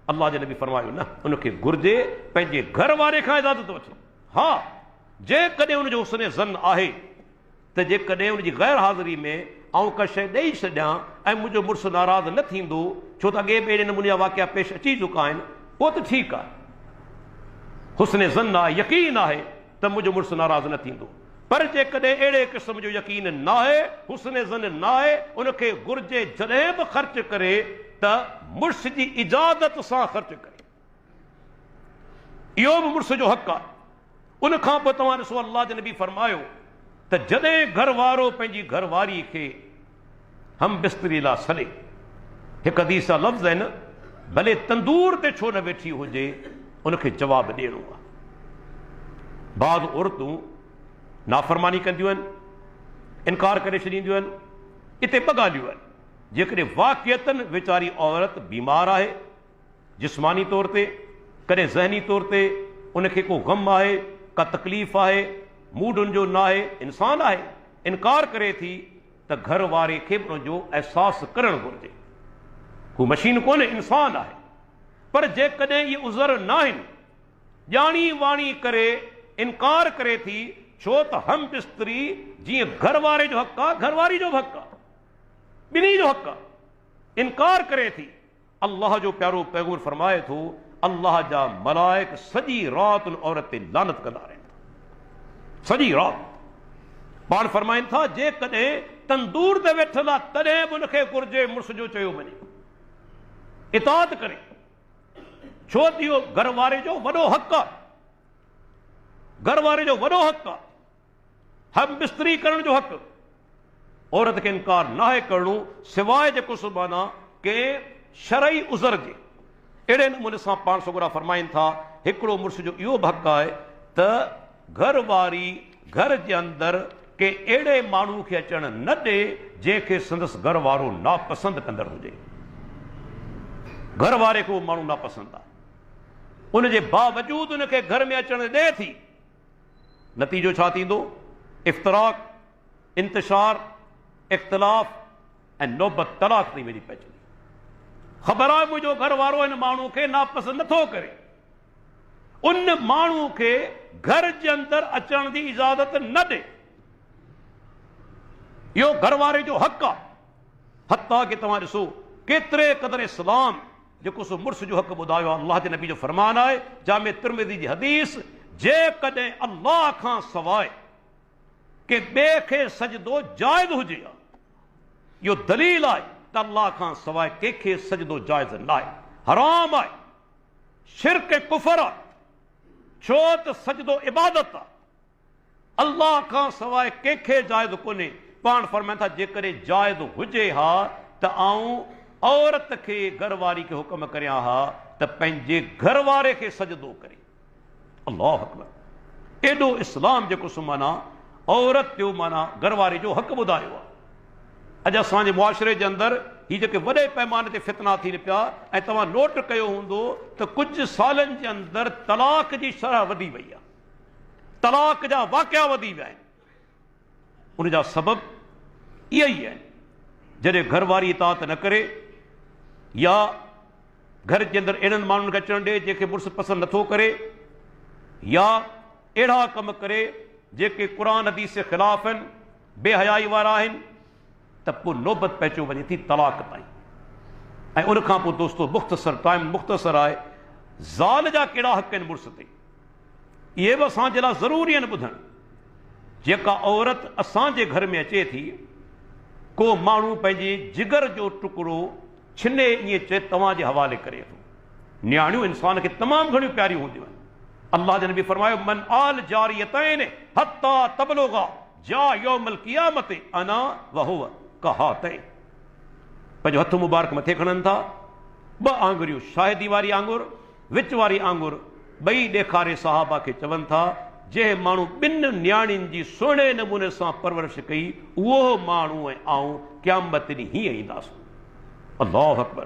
Speaker 1: अल्लाह जे नबी फरमायो न, उनखे घुर्जे पंहिंजे घर वारे खां इजाज़त वठे। हा, जेकॾहिं उनजो हुस्न ज़न आहे त जेकॾहिं उनजी ग़ैर हाज़िरी में आउं का शइ ॾेई छॾियां ऐं मुंहिंजो मुड़ुसु नाराज़ न थींदो, छो त अॻे बि अहिड़े नमूने जा वाक़िया पेश अची चुका आहिनि, पोइ त ठीकु आहे, हुस्न ज़न आहे, यकीन आहे त मुंहिंजो मुड़ुसु नाराज़ न थींदो। पर जेकॾहिं अहिड़े क़िस्म जो यकीन न आहे, हुस्न ज़न न आहे, उनखे घुर्जे जॾहिं बि ख़र्च करे त मुड़ुस जी इजाज़त सां ख़र्च करे। इहो बि मुड़ुस जो हक़ आहे। उन खां पोइ तव्हां ॾिसो, अल्लाह जे नबी फरमायो त जॾहिं घर वारो पंहिंजी घरवारी खे हम बिस्तरी लाइ सॾे, हिकु हदीस जा लफ़्ज़ आहिनि, भले तंदूर ते छो न वेठी हुजे, उनखे जवाबु ॾियणो आहे। बाज़ औरतूं नाफ़रमानी कंदियूं आहिनि, इनकार करे छॾींदियूं आहिनि। इते ॿ ॻाल्हियूं आहिनि। जेकॾहिं वाक़ियतन वीचारी औरत बीमार आहे, जिस्मानी तौर ते, कॾहिं ज़हनी तौर ते उनखे को ग़म आहे, का तकलीफ़ आहे, मूड उनजो न आहे, इंसान आहे, इनकार करे थी, त घर वारे खे बि उनजो अहसासु करणु घुरिजे। हू मशीन कोन्हे, इंसान आहे। पर जेकॾहिं इहे उज़र न आहिनि, ॼाणी वाणी करे इनकार करे थी, छो त हम बिस्तरी जीअं घर वारे जो हक़ आहे, घरवारी जो बि हक़ आहे, ॿिन्ही जो हक़ आहे। इनकार करे थी, अल्लाह जो प्यारो पैगंबर फरमाए थो, अल्लाह जा मलाइक सॼी राति उन औरत ते लानत कंदा रहनि था, सॼी राति। पाण फरमाइनि था, जेकॾहिं तंदूर ते वेठल आहे, तॾहिं बि उनखे घुर्जे मुड़ुस जो चयो वञे, इताअत करे, छो त इहो घर वारे जो वॾो हक़ आहे, घर वारे जो वॾो हक़ आहे। हम बिस्तरी करण जो हक़ औरत खे इनकार न आहे करणो, सवाइ जेको सुभाणे के शरई उज़र जे। अहिड़े नमूने सां पाण सगुरा फरमाइनि था, हिकिड़ो मुड़ुस जो इहो बि हक़ आहे त घर वारी घर जे अंदरि के अहिड़े माण्हू खे अचणु न ॾे जंहिंखे संदसि घर वारो नापसंदि कंदड़ हुजे। घर वारे खे उहो माण्हू नापसंदि आहे, उनजे बावजूदि उनखे घर में अचणु ॾे थी, नतीजो छा थींदो? इफ़्तिराक, इंतिशार, इख़्तिलाफ़ ऐं नौबत तलाक ताईं वञी पइजी। ख़बर आहे मुंहिंजो घर वारो हिन माण्हू खे नापसंदि नथो करे, उन माण्हू खे घर जे अंदरि अचण जी इजाज़त न ॾे। इहो घर वारे जो हक़ आहे। हता की तव्हां ॾिसो केतिरे क़दर इस्लाम जेको सो मुड़ुस जो हक़ ॿुधायो आहे। अल्लाह जे नबी जो फरमान आहे, जामे तिरमिज़ी जी हदीस, जेकॾहिं अल्लाह खां सवाइ के ॿिए खे सजदो जाइज़ हुजे, इहो दलील आहे त अल्लाह खां सवाइ कंहिंखे सजदो जाइज़ न आहे, हराम आहे, शिरक ऐं कुफर आहे। छो त सजदो इबादत आहे, अल्लाह खां सवाइ कंहिंखे जाइज़ कोन्हे। पाण फरमाइनि था, जेकॾहिं जाइज़ हुजे हा त आऊं औरत खे घरवारी खे हुकम करियां हा त पंहिंजे घर वारे खे सजदो करे। अल्लाहु अकबर। एॾो इस्लाम जेको सो माना औरत जो माना घर वारे जो हक़ ॿुधायो आहे। अॼु असांजे मुआशिरे जे अंदरि ही जेके वॾे पैमाने ते फितना थियनि पिया, ऐं तव्हां नोट कयो हूंदो त कुझु सालनि जे अंदरि तलाक जी शरह वधी वई आहे, तलाक जा वाक़िया वधी विया आहिनि। उनजा सबब इहे ई आहिनि, जॾहिं घरवारी इताअत न करे या घर जे अंदरि अहिड़नि माण्हुनि खे अचणु ॾे जेके मुड़ुस पसंदि नथो करे, या अहिड़ा कम करे जेके क़ुरान हदीस जे ख़िलाफ़ आहिनि, बेहयाई वारा आहिनि, त पोइ नौबत पइजो वञे थी तलाक ताईं। ऐं उनखां पोइ दोस्तो मुख़्तसर टाइम मुख़्तसर आहे, ज़ाल जा कहिड़ा हक़ आहिनि मुड़ुस ते, इहे बि असांजे लाइ ज़रूरी आहिनि ॿुधणु। जेका औरत असांजे घर में अचे थी, को माण्हू पंहिंजे जिगर जो टुकड़ो छिने ईअं चए तव्हांजे हवाले करे थो। नियाणियूं इंसान खे तमामु घणियूं प्यारियूं हूंदियूं आहिनि। अल्लाह जे नबी फरमायो, मन आल जारियतैन हत्ता तबलुगा जा यौमल क़ियामत अना व हुव कहातैन। पंहिंजो हथ मुबारक मथे खणनि था, ॿ आंगुरियूं शाहिदी वारी आंगुर, विच वारी आंगुर, ॿई ॾेखारे सहाबा खे चवनि था, जंहिं माण्हू ॿिनि नियाणियुनि जी सुहिणे नमूने सां परवरिश कई, उहो माण्हू ऐं आऊं क़यामत ॾींहुं हीअं ईंदासूं। अल्लाहु अकबर।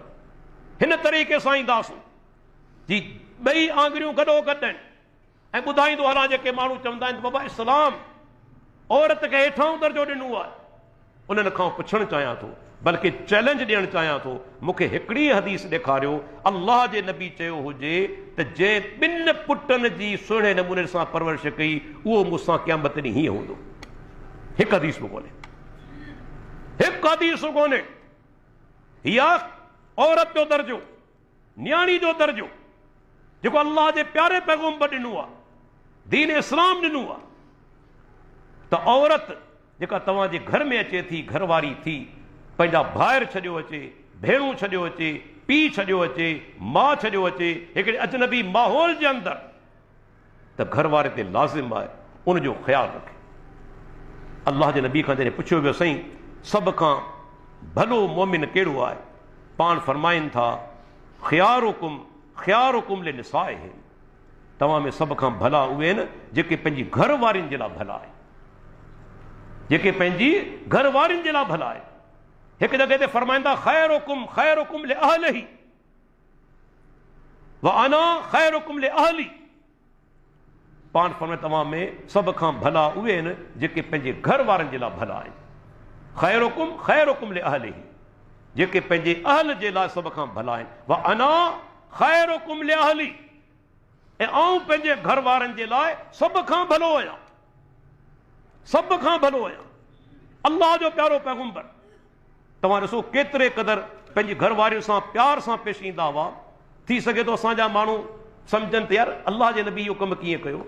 Speaker 1: हिन तरीक़े सां ईंदासूं जी ॿई आंगुरियूं गॾो गॾु आहिनि। ऐं ॿुधाईंदो हलां, जेके माण्हू चवंदा आहिनि बाबा इस्लाम औरत खे हेठां दर्जो ॾिनो आहे, उन्हनि खां पुछणु चाहियां थो, बल्कि चैलेंज ॾियणु चाहियां थो, मूंखे हिकिड़ी हदीस ॾेखारियो अल्लाह जे नबी चयो हुजे त जंहिं ॿिनि पुटनि जी सुहिणे नमूने सां परवरिश कई, उहो मूंसां क़यामत ॾींहुं हीअं हूंदो। हिकु हदीस बि कोन्हे, हिकु हदीस कोन्हे। या औरत जो दर्जो, न्याणी जो दर्जो जेको अल्लाह जे प्यारे पैगंबर ॾिनो आहे, दीन इस्लाम ॾिनो आहे, त औरत जेका तव्हांजे घर में अचे थी, घरवारी थी, पंहिंजा भाइर छॾियो अचे, भेणूं छॾियो अचे, पीउ छॾियो अचे, माउ छॾियो अचे हिकिड़े अजनबी माहौल जे अंदरि, त घर वारे ते लाज़िम आहे उनजो ख़्यालु रखे। अल्लाह जे नबी खां जॾहिं पुछियो वियो, साईं सभ खां भलो मोमिन कहिड़ो आहे? पाण फरमाइनि था, ख़ियारुकुम ख़ियारुकुम लिनिसाइहिम, तव्हां में सभ खां भला उहे आहिनि जेके पंहिंजी घर वारियुनि जे लाइ भला आहे, जेके पंहिंजी घर वारियुनि जे लाइ भला आहे। हिकु जॻह ते फरमाइनि था, ख़ैरुकुम ख़ैरुकुम लिअहलिही व अना ख़ैरुकुम लिअहली। पाण फरमाए तव्हां में सभ खां भला उहे आहिनि जेके पंहिंजे घर वारनि जे लाइ भला आहिनि। ख़ैरुकुम ख़ैरुकुम लिअहलिही, जेके पंहिंजे अहल जे लाइ सभ खां भला आहिनि। व अना ख़ैरुकुम लिअहली, ऐं आऊं पंहिंजे घर वारनि जे लाइ सभ खां भलो आहियां, सभ खां भलो आहियां। अल्लाह जो प्यारो पैगंबर, तव्हां ॾिसो केतिरे क़दुरु पंहिंजी घर वारियुनि सां प्यार सां पेश ईंदा हुआ। थी सघे थो असांजा माण्हू सम्झनि त यार अल्लाह जे नबी इहो कमु कीअं कयो,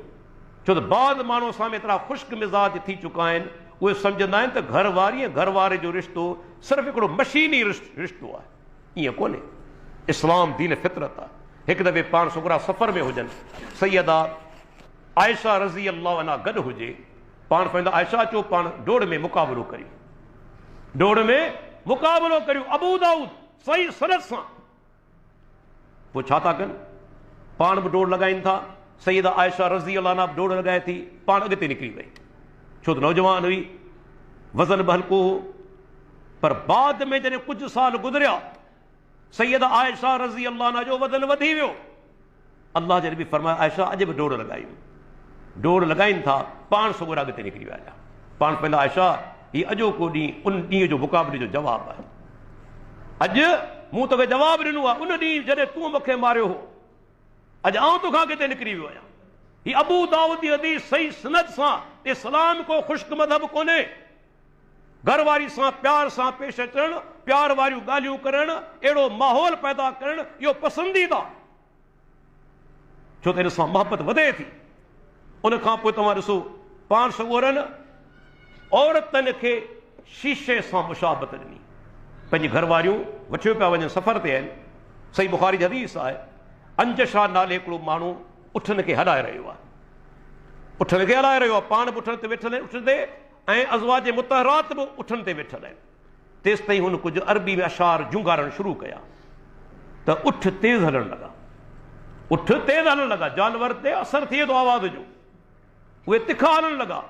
Speaker 1: छो त बाद माण्हू असां में एतिरा ख़ुश्क मिज़ाज थी चुका आहिनि, उहे सम्झंदा आहिनि त घर वारी ऐं घर वारे जो रिश्तो सिर्फ़ु हिकिड़ो मशीनी रिश्तो आहे। ईअं कोन्हे, इस्लाम दीन फितरत आहे। हिकु दफ़े पाण छोकिरा सफ़र में हुजनि, सैयदा आयशा रज़ी अल्लाह अन्हा गॾु हुजे, पाण पंहिंजा आयशा अचो पाण डोड़ में मुक़ाबिलो करियूं, डोड़ में मुक़ाबिलो करियूं अबू दाऊद सही सनद सां। पोइ छा था कनि, पाण बि डोड़ लॻाइनि था, सैयदा आयशा रज़ी अल्लाह अन्हा डोड़ लॻाए थी, पाण अॻिते निकिरी वई, छो त नौजवान हुई, वज़न बि हल्को हो। पर बाद में जॾहिं कुझु साल गुज़रिया, सैयदा आयशा रज़ी अल्लाह अन्हा जो वज़न वधी वियो। अल्लाह जे नबी फरमाया, आयशा अॼु बि डोड़ लॻायूं, डोड़ लॻाइनि था, पाण सुगुर अॻिते निकिरी विया। पाण पंहिंजा आयशा हीउ अॼोको ॾींहुं उन ॾींहं जो मुक़ाबले जो जवाबु आहे। अॼु मूं तोखे जवाबु ॾिनो आहे, उन ॾींहुं जॾहिं तूं मूंखे मारियो हो, अॼु आउं तोखां अॻिते निकिरी वियो आहियां। हीउ अबू दाऊद जी हदीस सही सनद सां, इस्लाम को ख़ुश्क मज़हब कोन्हे। घर वारी सां प्यार सां पेश अचणु, प्यार वारियूं ॻाल्हियूं करणु, अहिड़ो माहौल पैदा करणु, इहो पसंदीदा, छो त हिन सां मोहबत वधे थी। उन खां पोइ तव्हां ॾिसो, पाण सगोरनि औरतनि खे शीशे सां मुशाबत ॾिनी। पंहिंजी घर वारियूं वठियो पिया वञनि, सफ़र ते आहिनि, सही बुखारी जी हदीस आहे, अंजशा नाले हिकिड़ो माण्हू उठनि खे हलाए रहियो आहे, उठनि खे हलाए रहियो आहे, पाण बि उठनि ते वेठल आहिनि, उठ ते, ऐं अज़वाज मुतहरात बि उठनि ते वेठल आहिनि। तेसि ताईं हुन कुझु अरबी में अशार जुंगारणु शुरू कया, त उठ तेज़ हलणु लॻा, उठ तेज़ हलणु लॻा, जानवर ते असरु थिए थो आवाज़ जो, उहे तिखा हलणु लॻा।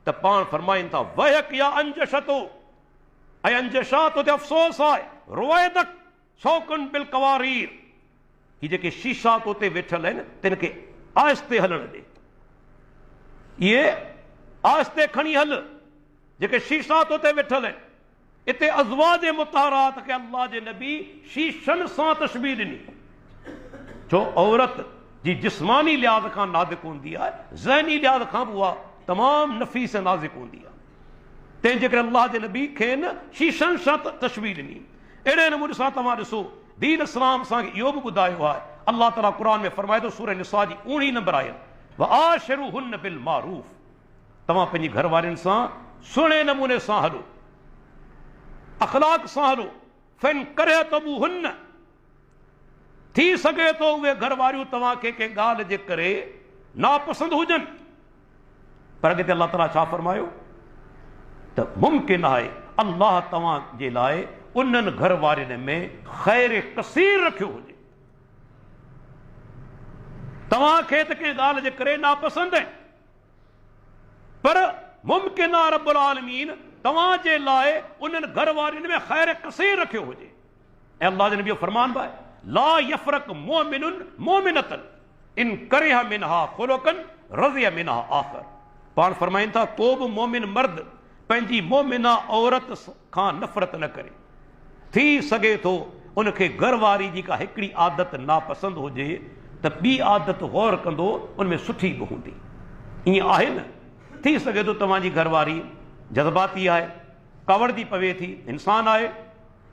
Speaker 1: त पाण फरमाइनि था, वहक या अंजशतो, ऐं अंजशा तो ते अफ़सोस आहे, रुवायदक शौकन बिल कवारीर, ही जेके शीशा तो ते वेठल आहिनि तिन खे आहिस्ते हलण ॾे, इहे आहिस्ते खणी हल, जेके शीशा तो ते वेठल आहिनि। इते अज़वाज मुतहरात खे अल्लाह जे नबी शीशनि सां तशबीह ॾिनी, छो औरत जी जिस्मानी लिहाज़ खां नाज़िक हूंदी आहे, ज़हनी लिहाज़ खां बि उहा तमामु नफ़ीस नाज़िक हूंदी आहे। तंहिंजे करे अल्लाह जे नबी खेनि शीशनि सां तशबीह ॾिनी। अहिड़े नमूने सां तव्हां ॾिसो, दीन इस्लाम असांखे इहो बि ॿुधायो आहे, अल्लाह ताला क़ुर में फरमाए थो, सूरह निसा जी 19 नंबर आयत, वआशिरुहुन्न बिल मारूफ, तव्हां पंहिंजी घर वारियुनि सां सुहिणे नमूने सां हलो, अखलाक सां हलो। फ़िन करहतमूहुन्न, थी सघे थो उहे घर वारियूं तव्हांखे कंहिं ॻाल्हि जे करे नापसंद हुजनि, पर अॻिते अल्लाह ताला छा फरमायो, त मुमकिन आहे अल्लाह तव्हां जे लाइ उन्हनि घर वारियुनि में ख़ैर कसीर रखियो हुजे। तव्हांखे त कंहिं ॻाल्हि जे करे नापसंद आहे, पर मुमकिन आहे रब्बुल आलमीन तव्हां जे लाइ उन्हनि घर वारियुनि में ख़ैर कसीर रखियो हुजे। ऐं अल्लाह जे नबी फरमान बि आहे, ला यफ़रक मोमिनुन मोमिनतन इन करिहा मिनहा खुलुकन रज़िया मिनहा आख़र। पाण फरमाइनि था, को बि मोमिन मर्द पंहिंजी मोमिना औरत खां नफ़रत न करे। थी सघे थो उनखे घर वारी जी का हिकिड़ी आदत नापसंद हुजे, त ॿी आदत गौर कंदो उनमें सुठी बि हूंदी। ईअं आहे न, थी सघे थो तव्हांजी घरवारी जज़्बाती आहे, कावड़दी पवे थी, इंसान आहे,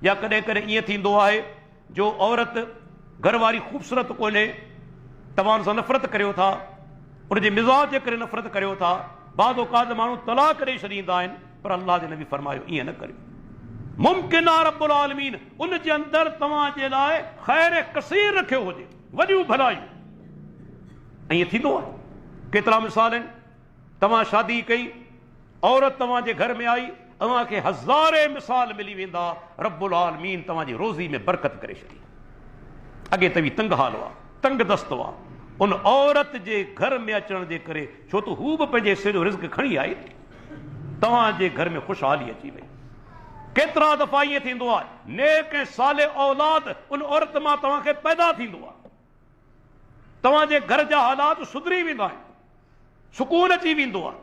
Speaker 1: या कॾहिं कॾहिं ईअं थींदो आहे जो औरत घरवारी ख़ूबसूरत कोन्हे, तव्हां सां नफ़रत करियो था, उनजे मिज़ाज जे करे नफ़रत करियो था, बाद औकात माण्हू तलाक ॾेई छॾींदा आहिनि, पर अल्लाह जे नबी फरमायो ईअं न करियो। मुमकिन आहे रब्बुल आलमीन उन जे अंदरि तव्हांजे लाइ ख़ैर कसीर रखियो हुजे, वॾियूं भलायूं। ऐं ईअं थींदो आहे। केतिरा मिसाल आहिनि। तव्हां शादी कई, औरत तव्हांजे घर में आई, तव्हांखे हज़ारे मिसाल मिली वेंदा, रब्बुल आलमीन तव्हांजी रोज़ी में बरकत करे छॾी। अॻे त बि तंग हाल हुआ, तंग दस्त हुआ, उन औरत जे घर में अचण जे करे, छो त हू बि पंहिंजे हिसे जो रिज़्क़ खणी आई, तव्हांजे घर में ख़ुशहाली अची वई। केतिरा दफ़ा ईअं थींदो आहे, नेक ऐं साले औलाद उन औरत मां तव्हांखे पैदा थींदो आहे, तव्हांजे घर जा हालात सुधरी वेंदा आहिनि, सुकून अची वेंदो आहे,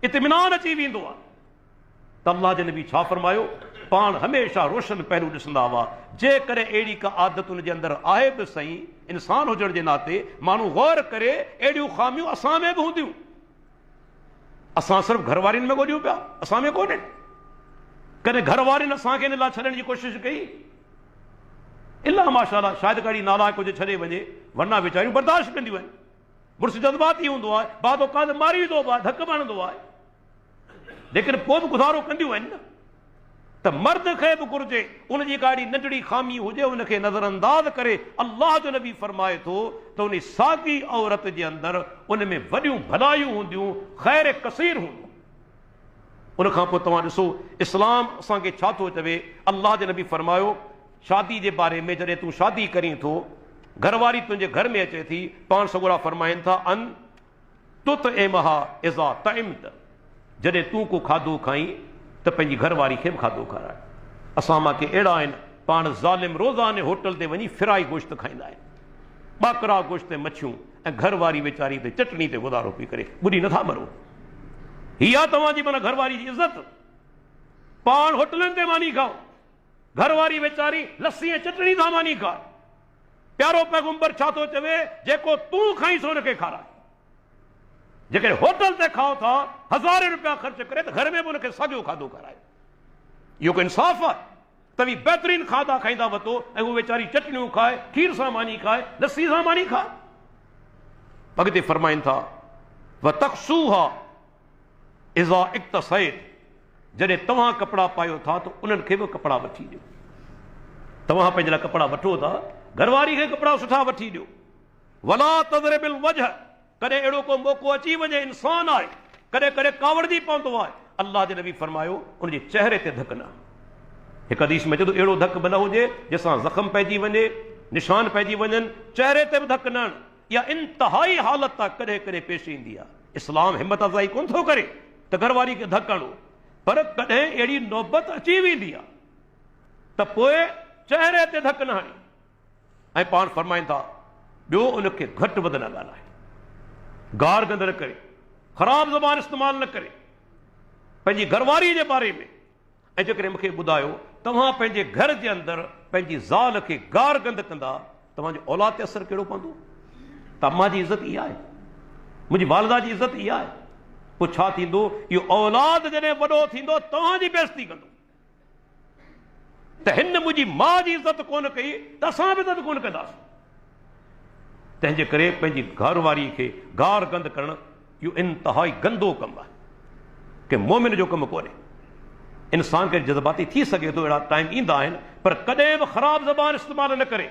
Speaker 1: इत्मिनान अची वेंदो आहे। त अल्लाह जे नबी छा फरमायो, पाण हमेशह रोशन पहलू ॾिसंदा हुआ। जेकॾहिं अहिड़ी का आदत उन जे अंदरि आहे बि सही, इंसान हुजण जे नाते माण्हू गौर करे, अहिड़ियूं ख़ामियूं असां में बि हूंदियूं। असां सिर्फ़ु घरवारियुनि में ॻोल्हियूं पिया, असां में कोन्हे। कॾहिं घरवारियुनि असांखे इन लाइ छॾण जी कोशिशि कई? इलाह माशाअल्लाह, शायदि काड़ी नालायक हुजे छॾे वञे, वरना वीचारियूं बर्दाश्त कंदियूं आहिनि। मुड़ुस जज़्बाती हूंदो आहे, बाद औकात मारी वेंदो आहे, धक हणंदो आहे, लेकिन पोइ बि गुज़ारो कंदियूं आहिनि न। त मर्द खे बि घुरिजे, उनजी काड़ी नंढड़ी ख़ामी हुजे उनखे नज़रअंदाज़ करे। अल्लाह जो नबी फरमाए थो त उन साॻी औरत जे अंदरि उन में वॾियूं भलायूं हूंदियूं, ख़ैर कसीर हूंदो। उनखां पोइ तव्हां ॾिसो इस्लाम असांखे छा थो चवे। अल्लाह जे नबी फरमायो शादी जे बारे में, जॾहिं तूं शादी करीं थो, घरवारी तुंहिंजे घर में अचे थी, पाण सगुरा फरमाइनि था अन तुत ए महा इज़ा तइमत, जॾहिं तूं को खाधो खाई त पंहिंजी घरवारी खे बि खाधो खाराए। असां मां के अहिड़ा आहिनि, पाण ज़ालिम रोज़ाने होटल ते वञी फिराई गोश्त खाईंदा आहिनि, ॿाकरा गोश्त मच्छियूं, ऐं घरवारी वीचारी ते चटणी ते गुज़ारो पई करे। ॿुधी नथा मरो? हीअ तव्हांजी माना घरवारी जी इज़त। पाण होटलनि ते मानी खाओ, घरवारी वीचारी लस्सी ऐं चटणी था मानी खाए। प्यारो पैगंबर छा थो चवे, जेको तूं खाईसि हुनखे खाराए। जेकॾहिं होटल ते खाओ था हज़ारे रुपया ख़र्च करे, त घर में बि हुनखे साॻियो खाधो खाराए। इहो को इंसाफ़ आहे? तव्हीं बहितरीन खाधा खाईंदा वतो ऐं उहो वीचारी चटणियूं खाए, खीर सां मानी खाए, लस्सी सां मानी खाए। अॻिते फरमाइनि था वतक्सूहा इज़ा इक्तसैत, जॾहिं तव्हां कपिड़ा पायो था त उन्हनि खे बि कपिड़ा वठी ॾियो। तव्हां पंहिंजे लाइ कपिड़ा वठो था, घरवारी खे कपिड़ा सुठा वठी ॾियो। वला तज़रिबिल वजह, कॾहिं अहिड़ो को मौक़ो अची वञे, इंसान आहे कॾहिं कॾहिं कावड़जी पवंदो आहे, अल्लाह जे नबी फरमायो उनजे चेहरे ते धक न। हिकु हदीस में चए थो अहिड़ो धक बि न हुजे जंहिंसां ज़ख़्म पइजी वञे, निशान पइजी वञनि, चेहरे ते बि धक न। इहा इंतिहाई हालत आहे, कॾहिं कॾहिं पेश ईंदी आहे। इस्लाम हिमत अफ़ज़ाई कोन थो करे त घरवारी खे धक हणो, पर कॾहिं अहिड़ी नौबत अची वेंदी आहे त पोइ चेहरे ते धक न हणे। ऐं पाण फरमाइनि था ॿियो, उनखे घटि वधि न ॻाल्हाए, गार गंद न करे, ख़राब ज़बान इस्तेमालु न करे पंहिंजी घरवारी जे बारे में। ऐं जेकॾहिं मूंखे ॿुधायो तव्हां पंहिंजे घर जे अंदरि पंहिंजी ज़ाल खे गार गंद कंदा, तव्हांजे औलाद ते असरु कहिड़ो पवंदो? त अम्मा जी इज़त इहा आहे, मुंहिंजी वालिदा जी इज़त इहा आहे। पोइ छा थींदो? इहो औलाद जॾहिं वॾो थींदो तव्हांजी बेइज़ती कंदो, त हिन मुंहिंजी माउ जी इज़त कोन कई त असां बि इज़त कोन कंदासीं। तंहिंजे करे पंहिंजी घरवारी खे गार गंद करणु इहो इंतिहाई गंदो कमु आहे, कि मोमिन जो कमु कोन्हे। इंसान खे जज़्बाती थी सघे थो, अहिड़ा टाइम ईंदा आहिनि, पर कॾहिं बि ख़राब ज़बान इस्तेमालु न करे,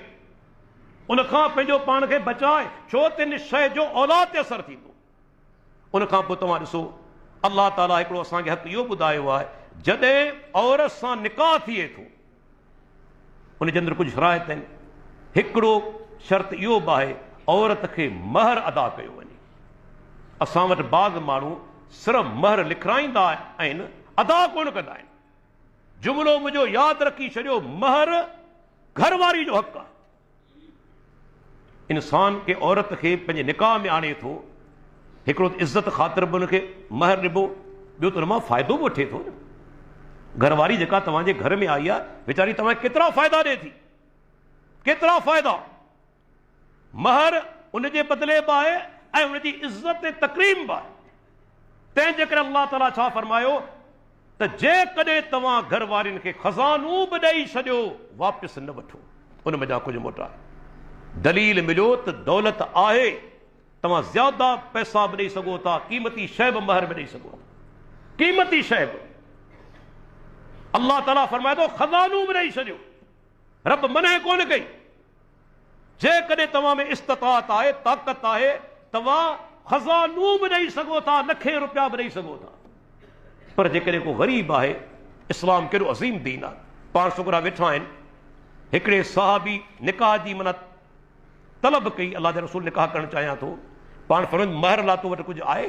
Speaker 1: उनखां पंहिंजो पाण खे बचाए, छो त इन शइ जो औलाद ते असरु थींदो। उनखां पोइ तव्हां ॾिसो अल्लाह ताला हिकिड़ो असांखे हक़ इहो ॿुधायो आहे, जॾहिं औरत सां निकाह थिए थो उनजे अंदरि कुझु शराइत आहिनि। हिकिड़ो शर्त इहो बि आहे, औरत खे महर अदा कयो वञे। असां वटि बाज़ माण्हू सिर्फ़ु महर लिखाईंदा आहिनि, अदा कोन कंदा आहिनि। जुमिलो मुंहिंजो यादि रखी छॾियो, महर घरवारी जो हक़ आहे। इंसान खे औरत खे पंहिंजे निकाह में आणे थो, हिकिड़ो इज़त ख़ातिर बि हुनखे महर ॾिबो, ॿियो त हुन मां फ़ाइदो बि वठे थो न। घरवारी जेका तव्हांजे घर में आई आहे, वीचारी तव्हांखे केतिरा फ़ाइदा ॾिए थी, केतिरा फ़ाइदा। महर उनजे बदिले बि आहे ऐं उनजी इज़त ऐं तकरीम बि आहे। तंहिंजे करे अल्लाह ताला छा फरमायो त जेकॾहिं तव्हां घरवारियुनि खे खज़ानो बि ॾेई छॾियो, वापसि न वठो, उन मथां कुझु मोटाए। दलील मिलियो त दौलत आहे, तव्हां ज़्यादा पैसा बि ॾेई सघो था, क़ीमती शइ बि महर में ॾेई सघो था, क़ीमती शइ बि। अल्लाह ताला फरमाए थो खज़ानो बि ॾेई छॾियो। रब मने कोन कई। जेकॾहिं तव्हां में इस्तिताअत आहे, ताक़त आहे, तव्हां खज़ानो बि ॾेई सघो था, लखे रुपया बि ॾेई सघो था। पर जेकॾहिं को ग़रीब आहे, इस्लाम कहिड़ो अज़ीम दीन आहे। पाण छोकिरा वेठा आहिनि, हिकिड़े सहाबी निकाह जी माना तलब कई, अल्लाह जे रसूल निकाह करणु चाहियां थो। पाण फरमाइनि महर लाइ तो वटि कुझु आहे?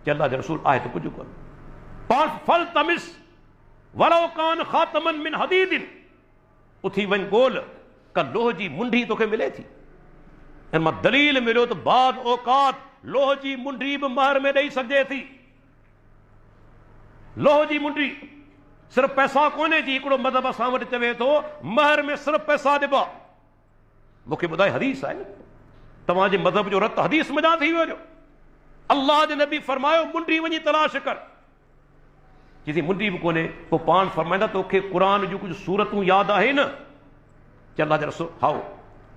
Speaker 1: चए अल्लाह जे रसूल आहे त कुझु कोन। पाण फल तमिस वलो कान ख़ातमन मिन हदीदिन, उथी वञ ॻोल्ह का लोह जी मुंडी तोखे मिले थी। इन मां दलील मिलियो त बाद औकात लोह जी मुंडी बि महर में ॾेई सघिजे थी। लोह जी मुंडी सिर्फ़ पैसा कोन्हे जी। हिकिड़ो मज़हब असां वटि चवे थो महर में सिर्फ़ पैसा ॾिबा। मूंखे ॿुधाए, हदीस आहे न, तव्हांजे मज़हब जो रत हदीस मञा थी वियो। अल्लाह जे नबी फरमायो मुंडी वञी तलाश कर। जिथे मुंडी बि कोन्हे, पोइ पाण फरमाईंदा तोखे क़ुरान जूं कुझु सूरतूं यादि आहे न? चए अल्लाह जे रसूल हाओ।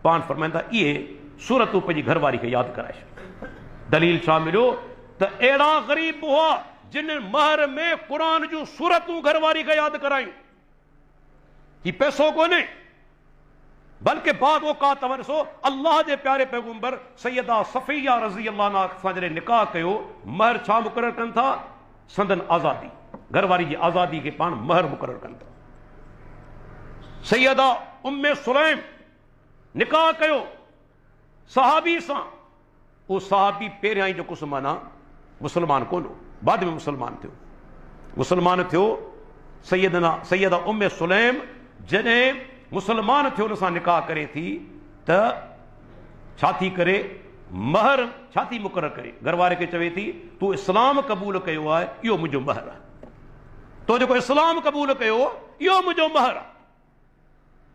Speaker 1: पाण फरमाईंदा इहे सूरतूं पंहिंजी घरवारी खे यादि कराए छॾ। दलील छा मिलियो त अहिड़ा ग़रीब हुआ जिन महर में क़ुरान जूं सूरतूं घरवारी खे यादि करायूं। ही पैसो कोन्हे, बल्कि बाद औकात तव्हां ॾिसो अल्लाह जे प्यारे पैगंबर सैयदा सफ़िया रज़ी अल्लाह अन्हा सां जॾहिं निकाह कयो, महर छा मुक़ररु कनि था? संदन आज़ादी, घरवारी जी आज़ादी खे पाण महर मुक़ररु कनि था। सैयदा उम्मे सुलैम निकाह कयो सहाबी सां। उहो सहाबी पहिरियां ई जो कुझु माना मुस्लमान कोन हो, बाद में मुस्लमान थियो। मुस्लमान थियो सैयदा उम्मे सुलैम जॾहिं मुसलमान थियो, हुन सां निकाह करे थी त छा थी करे? महर छा थी मुक़ररु करे? घरवारे खे चवे थी तूं इस्लाम क़बूल कयो आहे, इहो मुंहिंजो महर आहे। तो जेको इस्लाम क़बूल कयो इहो मुंहिंजो महर आहे।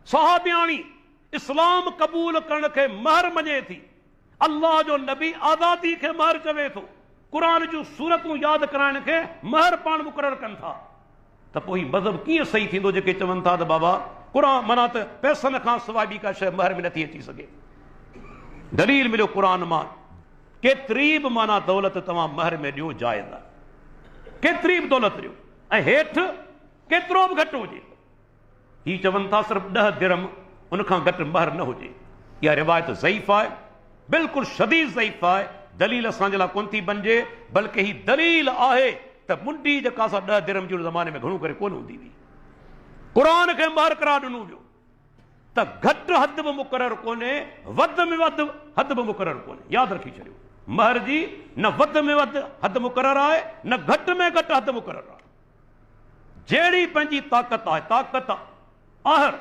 Speaker 1: सहाबियाणी इस्लाम क़बूल करण खे महर मञे थी। अल्लाह जो नबी आज़ादी खे महर चवे थो। क़ुरान जूं सूरतूं यादि कराइण खे महर पाण मुक़ररु कनि था। त पोइ ही मज़हब कीअं सही थींदो जेके चवनि था त बाबा क़ुरान माना त पैसनि खां सवाइ ॿी का शइ महर में नथी अची सघे? दलील मिलियो क़ुरान मां। केतिरी बि माना दौलत तव्हां महर में ॾियो जाइज़ आहे, केतिरी बि दौलत ॾियो, ऐं हेठि केतिरो बि घटि हुजे। ही चवनि था सिर्फ़ु 10 दिरहम, उनखां घटि महर न हुजे। इहा रिवायत ज़ईफ़ आहे, बिल्कुलु शदीद ज़ईफ़ आहे। दलील असांजे लाइ कोन थी बणिजे, बल्कि ही दलील आहे त मुंडी जेका असां 10 दिरहम जे ज़माने में घणो करे कोन हूंदी हुई। क़ुरान खे महर करार ॾिनो वियो त घटि हद बि मुक़ररु कोन्हे, वधि में वधि हद बि मुक़ररु कोन्हे। यादि रखी छॾियो, महर जी न वधि में वधि हद मुक़ररु आहे, न घटि में घटि हद मुक़ररु आहे। जहिड़ी पंहिंजी ताक़त आहे, ताक़त आहर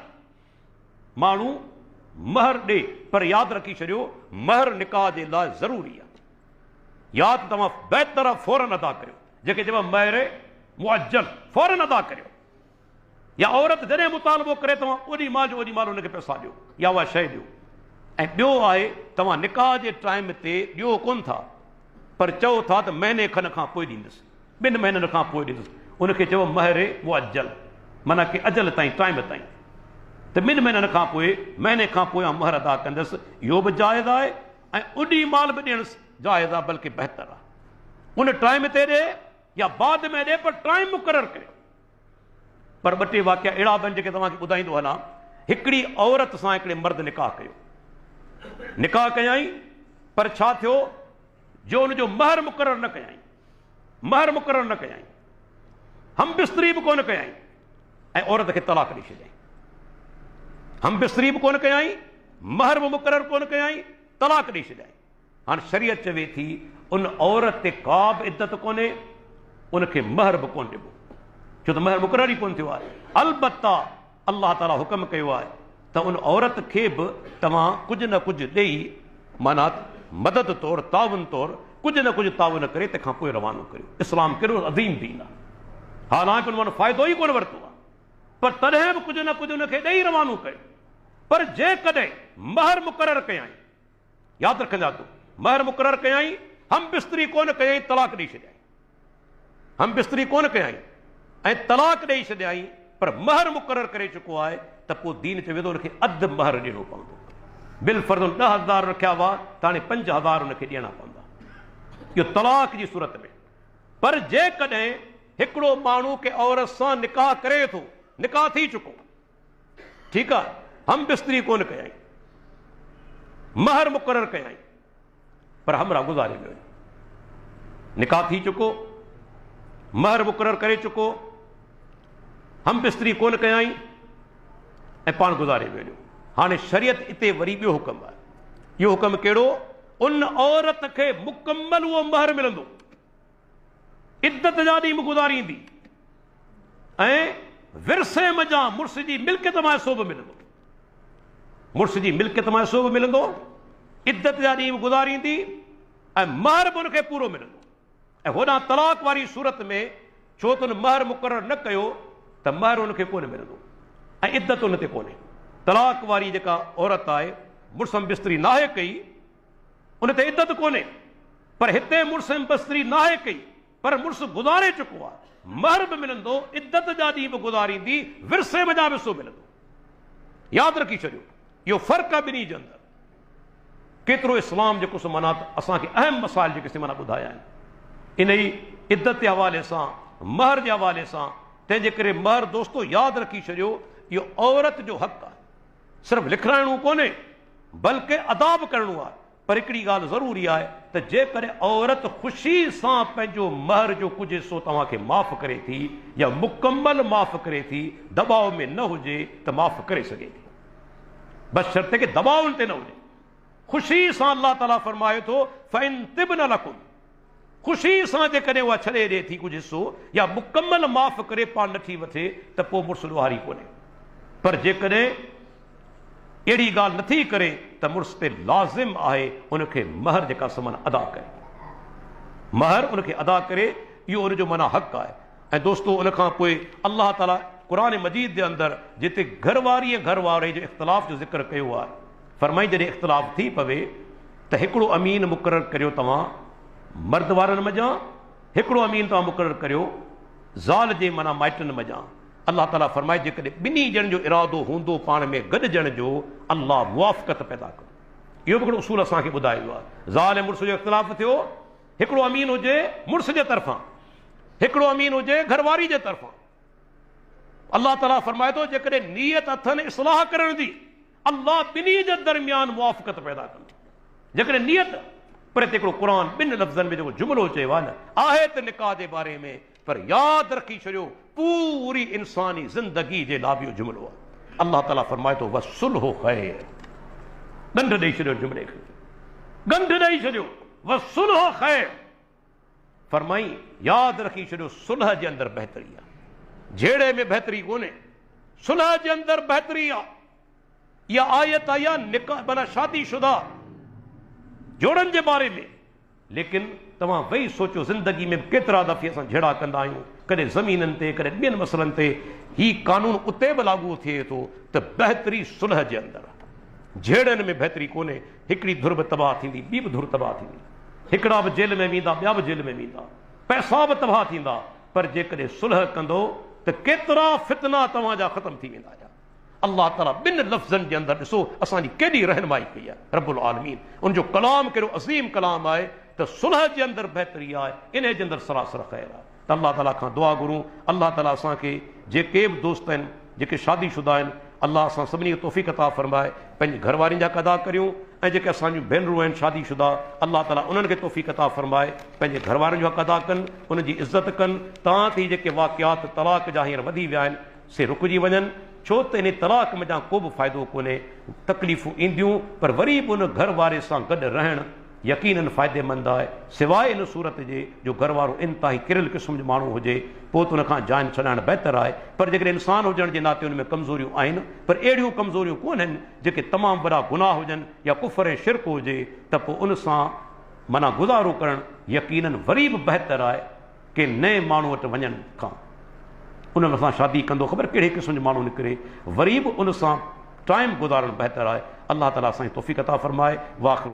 Speaker 1: माण्हू महर ॾे, पर यादि रखी छॾियो महर निकाह जे लाइ ज़रूरी आहे। यादि तव्हां बहितर फौरन अदा करियो। जेके चइबो महर मुअज्जल, फौरन अदा करियो। या औरत जॾहिं मुतालबो करे तव्हां ओॾी महिल जो ओॾी महिल हुनखे पैसा ॾियो या उहा शइ ॾियो। ऐं ॿियो आहे तव्हां निकाह जे टाइम ते ॾियो कोन था, पर चओ था त महीने खन खां पोइ ॾींदुसि, 2 महीननि खां पोइ ॾींदुसि। उनखे चओ महर मुअज्जल, माना कि अजल ताईं, टाइम ताईं। त 2 महीननि खां पोइ, महीने खां पोइ महर अदा कंदुसि। इहो बि जाइज़ आहे ऐं ओॾी महिल बि ॾियणु जाइज़ आहे, बल्कि बहितर आहे। उन टाइम ते ॾे या बाद में ॾे, पर टाइम मुक़ररु करे। पर 2 टे वाक़िया अहिड़ा आहिनि जेके तव्हांखे ॿुधाईंदो हलां। हिकिड़ी औरत सां हिकिड़े मर्द निकाह कयो, निकाह कयई, पर छा थियो जो हुनजो महर मुक़ररु न कयई, महर मुक़ररु न कयई, हम बिस्तरी बि कोन कयई, ऐं औरत खे तलाक ॾेई छॾियई। हम बिस्तरी बि कोन कयई, महर बि मुक़ररु कोन कयई, तलाक ॾेई छॾियई। हाणे शरीयत चवे थी उन औरत ते का बि इद्दत कोन्हे, उनखे महर बि कोन ॾिबो, छो त महर मुक़ररु ई कोन थियो आहे। अलबत्ता अल्लाह ताला हुकम कयो आहे त उन औरत खे बि तव्हां कुझु न कुझु ॾेई, माना मदद तौरु, ताउन तौरु कुझु न कुझु ताउन करे तंहिंखां पोइ रवानो करियो। इस्लाम कहिड़ो अज़ीम दीन आहे। हालांकि उन मां फ़ाइदो ई कोन वरितो आहे, पर तॾहिं बि कुझु न कुझु उनखे ॾेई रवानो कयो। पर जेकॾहिं महर मुक़ररु कयई, यादि रखंदा तूं, महर मुक़ररु कयई, हम बिस्तरी कोन कयई, तलाक ॾेई छॾियई। हम बिस्तरी कोन कयई ऐं तलाक ॾेई छॾियई, पर महर मुक़ररु करे चुको आहे, त पोइ दीन चवे थो हुनखे अधु महर ॾियणो पवंदो। बिल फर्ज़ 10,000 रखिया हुआ त हाणे 5,000 उनखे ॾियणा पवंदा। इहो तलाक जी सूरत में। पर जेकॾहिं हिकिड़ो माण्हू के औरत सां निकाह करे थो, निकाह थी चुको, ठीकु आहे, हम बिस्तरी कोन कयाई, महर मुक़ररु कयाई, पर हमरा गुज़ारे वियो, निकाह थी चुको, महर मुक़ररु करे चुको, हम बिस्तरी कोन कयाई ऐं पाण गुज़ारे वियो। हाणे शरीयत इते वरी ॿियो हुकम आहे। इहो हुकम कहिड़ो? उन औरत खे मुकम्मल उहो महर मिलंदो, इद्दत जा ॾींहं गुज़ारींदी ऐं विरसे मज़ा मुड़ुस जी मिल्कियत मां हिसो बि मिलंदो, मुड़ुस जी मिल्कियत मां हिसो बि मिलंदो, इद्दत जा ॾींहं गुज़ारींदी ऐं महर बि उनखे पूरो मिलंदो। ऐं होॾां तलाक वारी सूरत में छो त उन महर मुक़ररु न कयो त महर उनखे कोन मिलंदो ऐं इद्दत उन ते कोन्हे। तलाक वारी जेका औरत आहे, मुड़ुस बिस्तरी नाहे कई, उन ते इद्दत कोन्हे, पर हिते मुड़ुस बिस्तरी नाहे कई पर मुड़ुस गुज़ारे चुको आहे, महर बि मिलंदो, इद्दत जा ॾींहं बि गुज़ारींदी, विरसे मज़ा बि हिसो मिलंदो। यादि रखी छॾियो, इहो फ़र्क़ु आहे ॿिन्ही जे अंदरि। केतिरो इस्लाम जेको सो माना असांखे अहम मसाइल जेके माना ॿुधाया आहिनि इन ई इद्दत जे हवाले सां, महर जे हवाले सां। तंहिंजे करे महर दोस्तो यादि रखी छॾियो, इहो औरत जो हक़ आहे, सिर्फ़ु लिखाइणो कोन्हे बल्कि अदा बि करिणो आहे। पर हिकिड़ी ॻाल्हि ज़रूरी आहे त जेकॾहिं औरत ख़ुशी सां पंहिंजो महर जो कुझु हिसो तव्हांखे माफ़ करे थी या मुकम्मल माफ़ करे थी, दबाव में न हुजे त माफ़ करे सघे थी, बसि शर्त के दबाव ते न हुजे। ख़ुशी सां अल्लाह ताला फरमाए थो फ़इन तिब्न लकुम, ख़ुशी सां जेकॾहिं उहा छॾे ॾिए थी कुझु हिसो या मुकम्मल माफ़ करे पाण नथी वठे त पोइ मुड़ुस ॾोहारी कोन्हे। पर जेकॾहिं अहिड़ी ॻाल्हि नथी करे त मुड़ुस ते लाज़िम आहे उनखे महर जेका समान अदा करे, महर उनखे अदा करे, इहो उनजो माना हक़ आहे। ऐं दोस्तो उनखां पोइ अल्लाह ताला क़ुरान मजीद जे अंदरि जिते घरवारी घर वारे जो इख़्तिलाफ़ जो ज़िक्र कयो आहे, फरमाई जॾहिं इख़्तिलाफ़ थी पवे त हिकिड़ो अमीन मुक़ररु करियो तव्हां मर्द वारनि मज़ा, हिकिड़ो अमीन तव्हां मुक़ररु करियो ज़ाल जे माना माइटनि मज़ा। अल्लाह ताला फरमाए जेकॾहिं ॿिन्ही ॼणनि जो इरादो हूंदो पाण में गॾिजण जो, अल्लाह मुवाफ़क़त पैदा कयो। इहो बि हिकिड़ो उसूल असांखे ॿुधायो आहे। ज़ाल ऐं मुड़ुस जो इख़्तिलाफ़ थियो, हिकिड़ो अमीन हुजे मुड़ुस जे तरफ़ां, हिकिड़ो अमीन हुजे घरवारी जे तरफ़ां। अल्लाह ताला फरमाए थो जेकॾहिं नियत अथनि इस्लाह करण जी, अल्लाह ॿिन्ही जे दरमियान मुवाफ़क़त पैदा कंदो जेकॾहिं नियत। पर हिते हिकिड़ो क़ुर ॿिनि लफ़्ज़नि में जेको जुमिलो चयो आहे न आहे त निकाह जे बारे में, पर यादि रखी छॾियो पूरी इंसानी ज़िंदगी जे लाइ इहो जुमिलो आहे। अल्लाह ताला फरमाए थो वसुल्ह ख़ैर, ॻंढ ॾेई छॾियो, जुमिले खे ॻंढ ॾेई छॾियो, वसुल्ह ख़ैर। फरमाई यादि रखी छॾियो सुलह जे अंदरि बहितरी आहे, झेड़े में बहितरी कोन्हे, सुलह जे अंदरि बहितरी आहे। इहा आयत आई आहे निकाह माना शादीशुदा जोड़नि जे बारे में। लेकिन तव्हां वेही सोचो ज़िंदगी में केतिरा दफ़े असां झेड़ा कंदा आहियूं, कॾहिं ज़मीननि ते कॾहिं ॿियनि मसलनि ते। हीउ कानून उते बि लागू थिए थो त बहितरी सुलह जे अंदरि, झेड़नि में बहितरी कोन्हे। हिकिड़ी धुर बि तबाह थींदी, ॿी बि धुर तबाह थींदी, हिकिड़ा बि जेल में वेंदा, ॿिया बि जेल में वेंदा, पैसा बि तबाह थींदा। पर जेकॾहिं सुलह कंदो त केतिरा फितना तव्हांजा ख़तम थी वेंदा। अल्लाह ताला ॿिनि लफ़्ज़नि जे अंदरि ॾिसो असांजी केॾी रहनुमाई कई आहे रब्बुल आलमीन। उनजो कलाम कहिड़ो अज़ीम कलाम आहे त सुलह जे अंदरि बहितरी आहे, इन जे अंदरि सरासर ख़ैर आहे। त अल्लाह ताला खां दुआ घुरूं, अल्लाह ताला असांखे जेके बि दोस्त आहिनि जेके शादीशुदा आहिनि, अल्लाह असां सभिनी खे तौफ़ीक़ अता फरमाए पंहिंजी घरवारियुनि जा अदा करियूं। ऐं जेके असांजूं भेनरूं आहिनि शादीशुदा, अल्लाह ताला उन्हनि खे तौफ़ीक़ अता फरमाए पंहिंजे घरवारियुनि जो हक़ अदा कनि, उनजी इज़त कनि। तव्हां थी जेके वाक़ियात तलाक जा हींअर वधी विया आहिनि से रुकिजी वञनि, छो त इन तलाक में को बि फ़ाइदो कोन्हे। तकलीफ़ूं ईंदियूं पर वरी बि उन घर वारे सां गॾु रहणु यकीनन फ़ाइदेमंद आहे, सवाइ इन सूरत जे जो घर वारो इंतिहाई किरियल क़िस्म जो माण्हू हुजे, पोइ त उनखां जान छॾाइणु बहितरु आहे। पर जेकॾहिं इंसान हुजण जे नाते उन में कमज़ोरियूं आहिनि, पर अहिड़ियूं कमज़ोरियूं कोन्हनि जेके तमामु वॾा गुनाह हुजनि या कुफ़र ऐं शिरक हुजे, त पोइ उन सां माना गुज़ारो करणु यकीनन वरी बि बहितरु आहे कि नए माण्हू वटि वञण खां। उन सां शादी कंदो ख़बर कहिड़े क़िस्म जो माण्हू निकिरे, वरी बि उन सां टाइम गुज़ारणु बहितरु आहे। अल्लाह ताला असांजी तौफ़ीक़ अता फरमाए। वाख़िर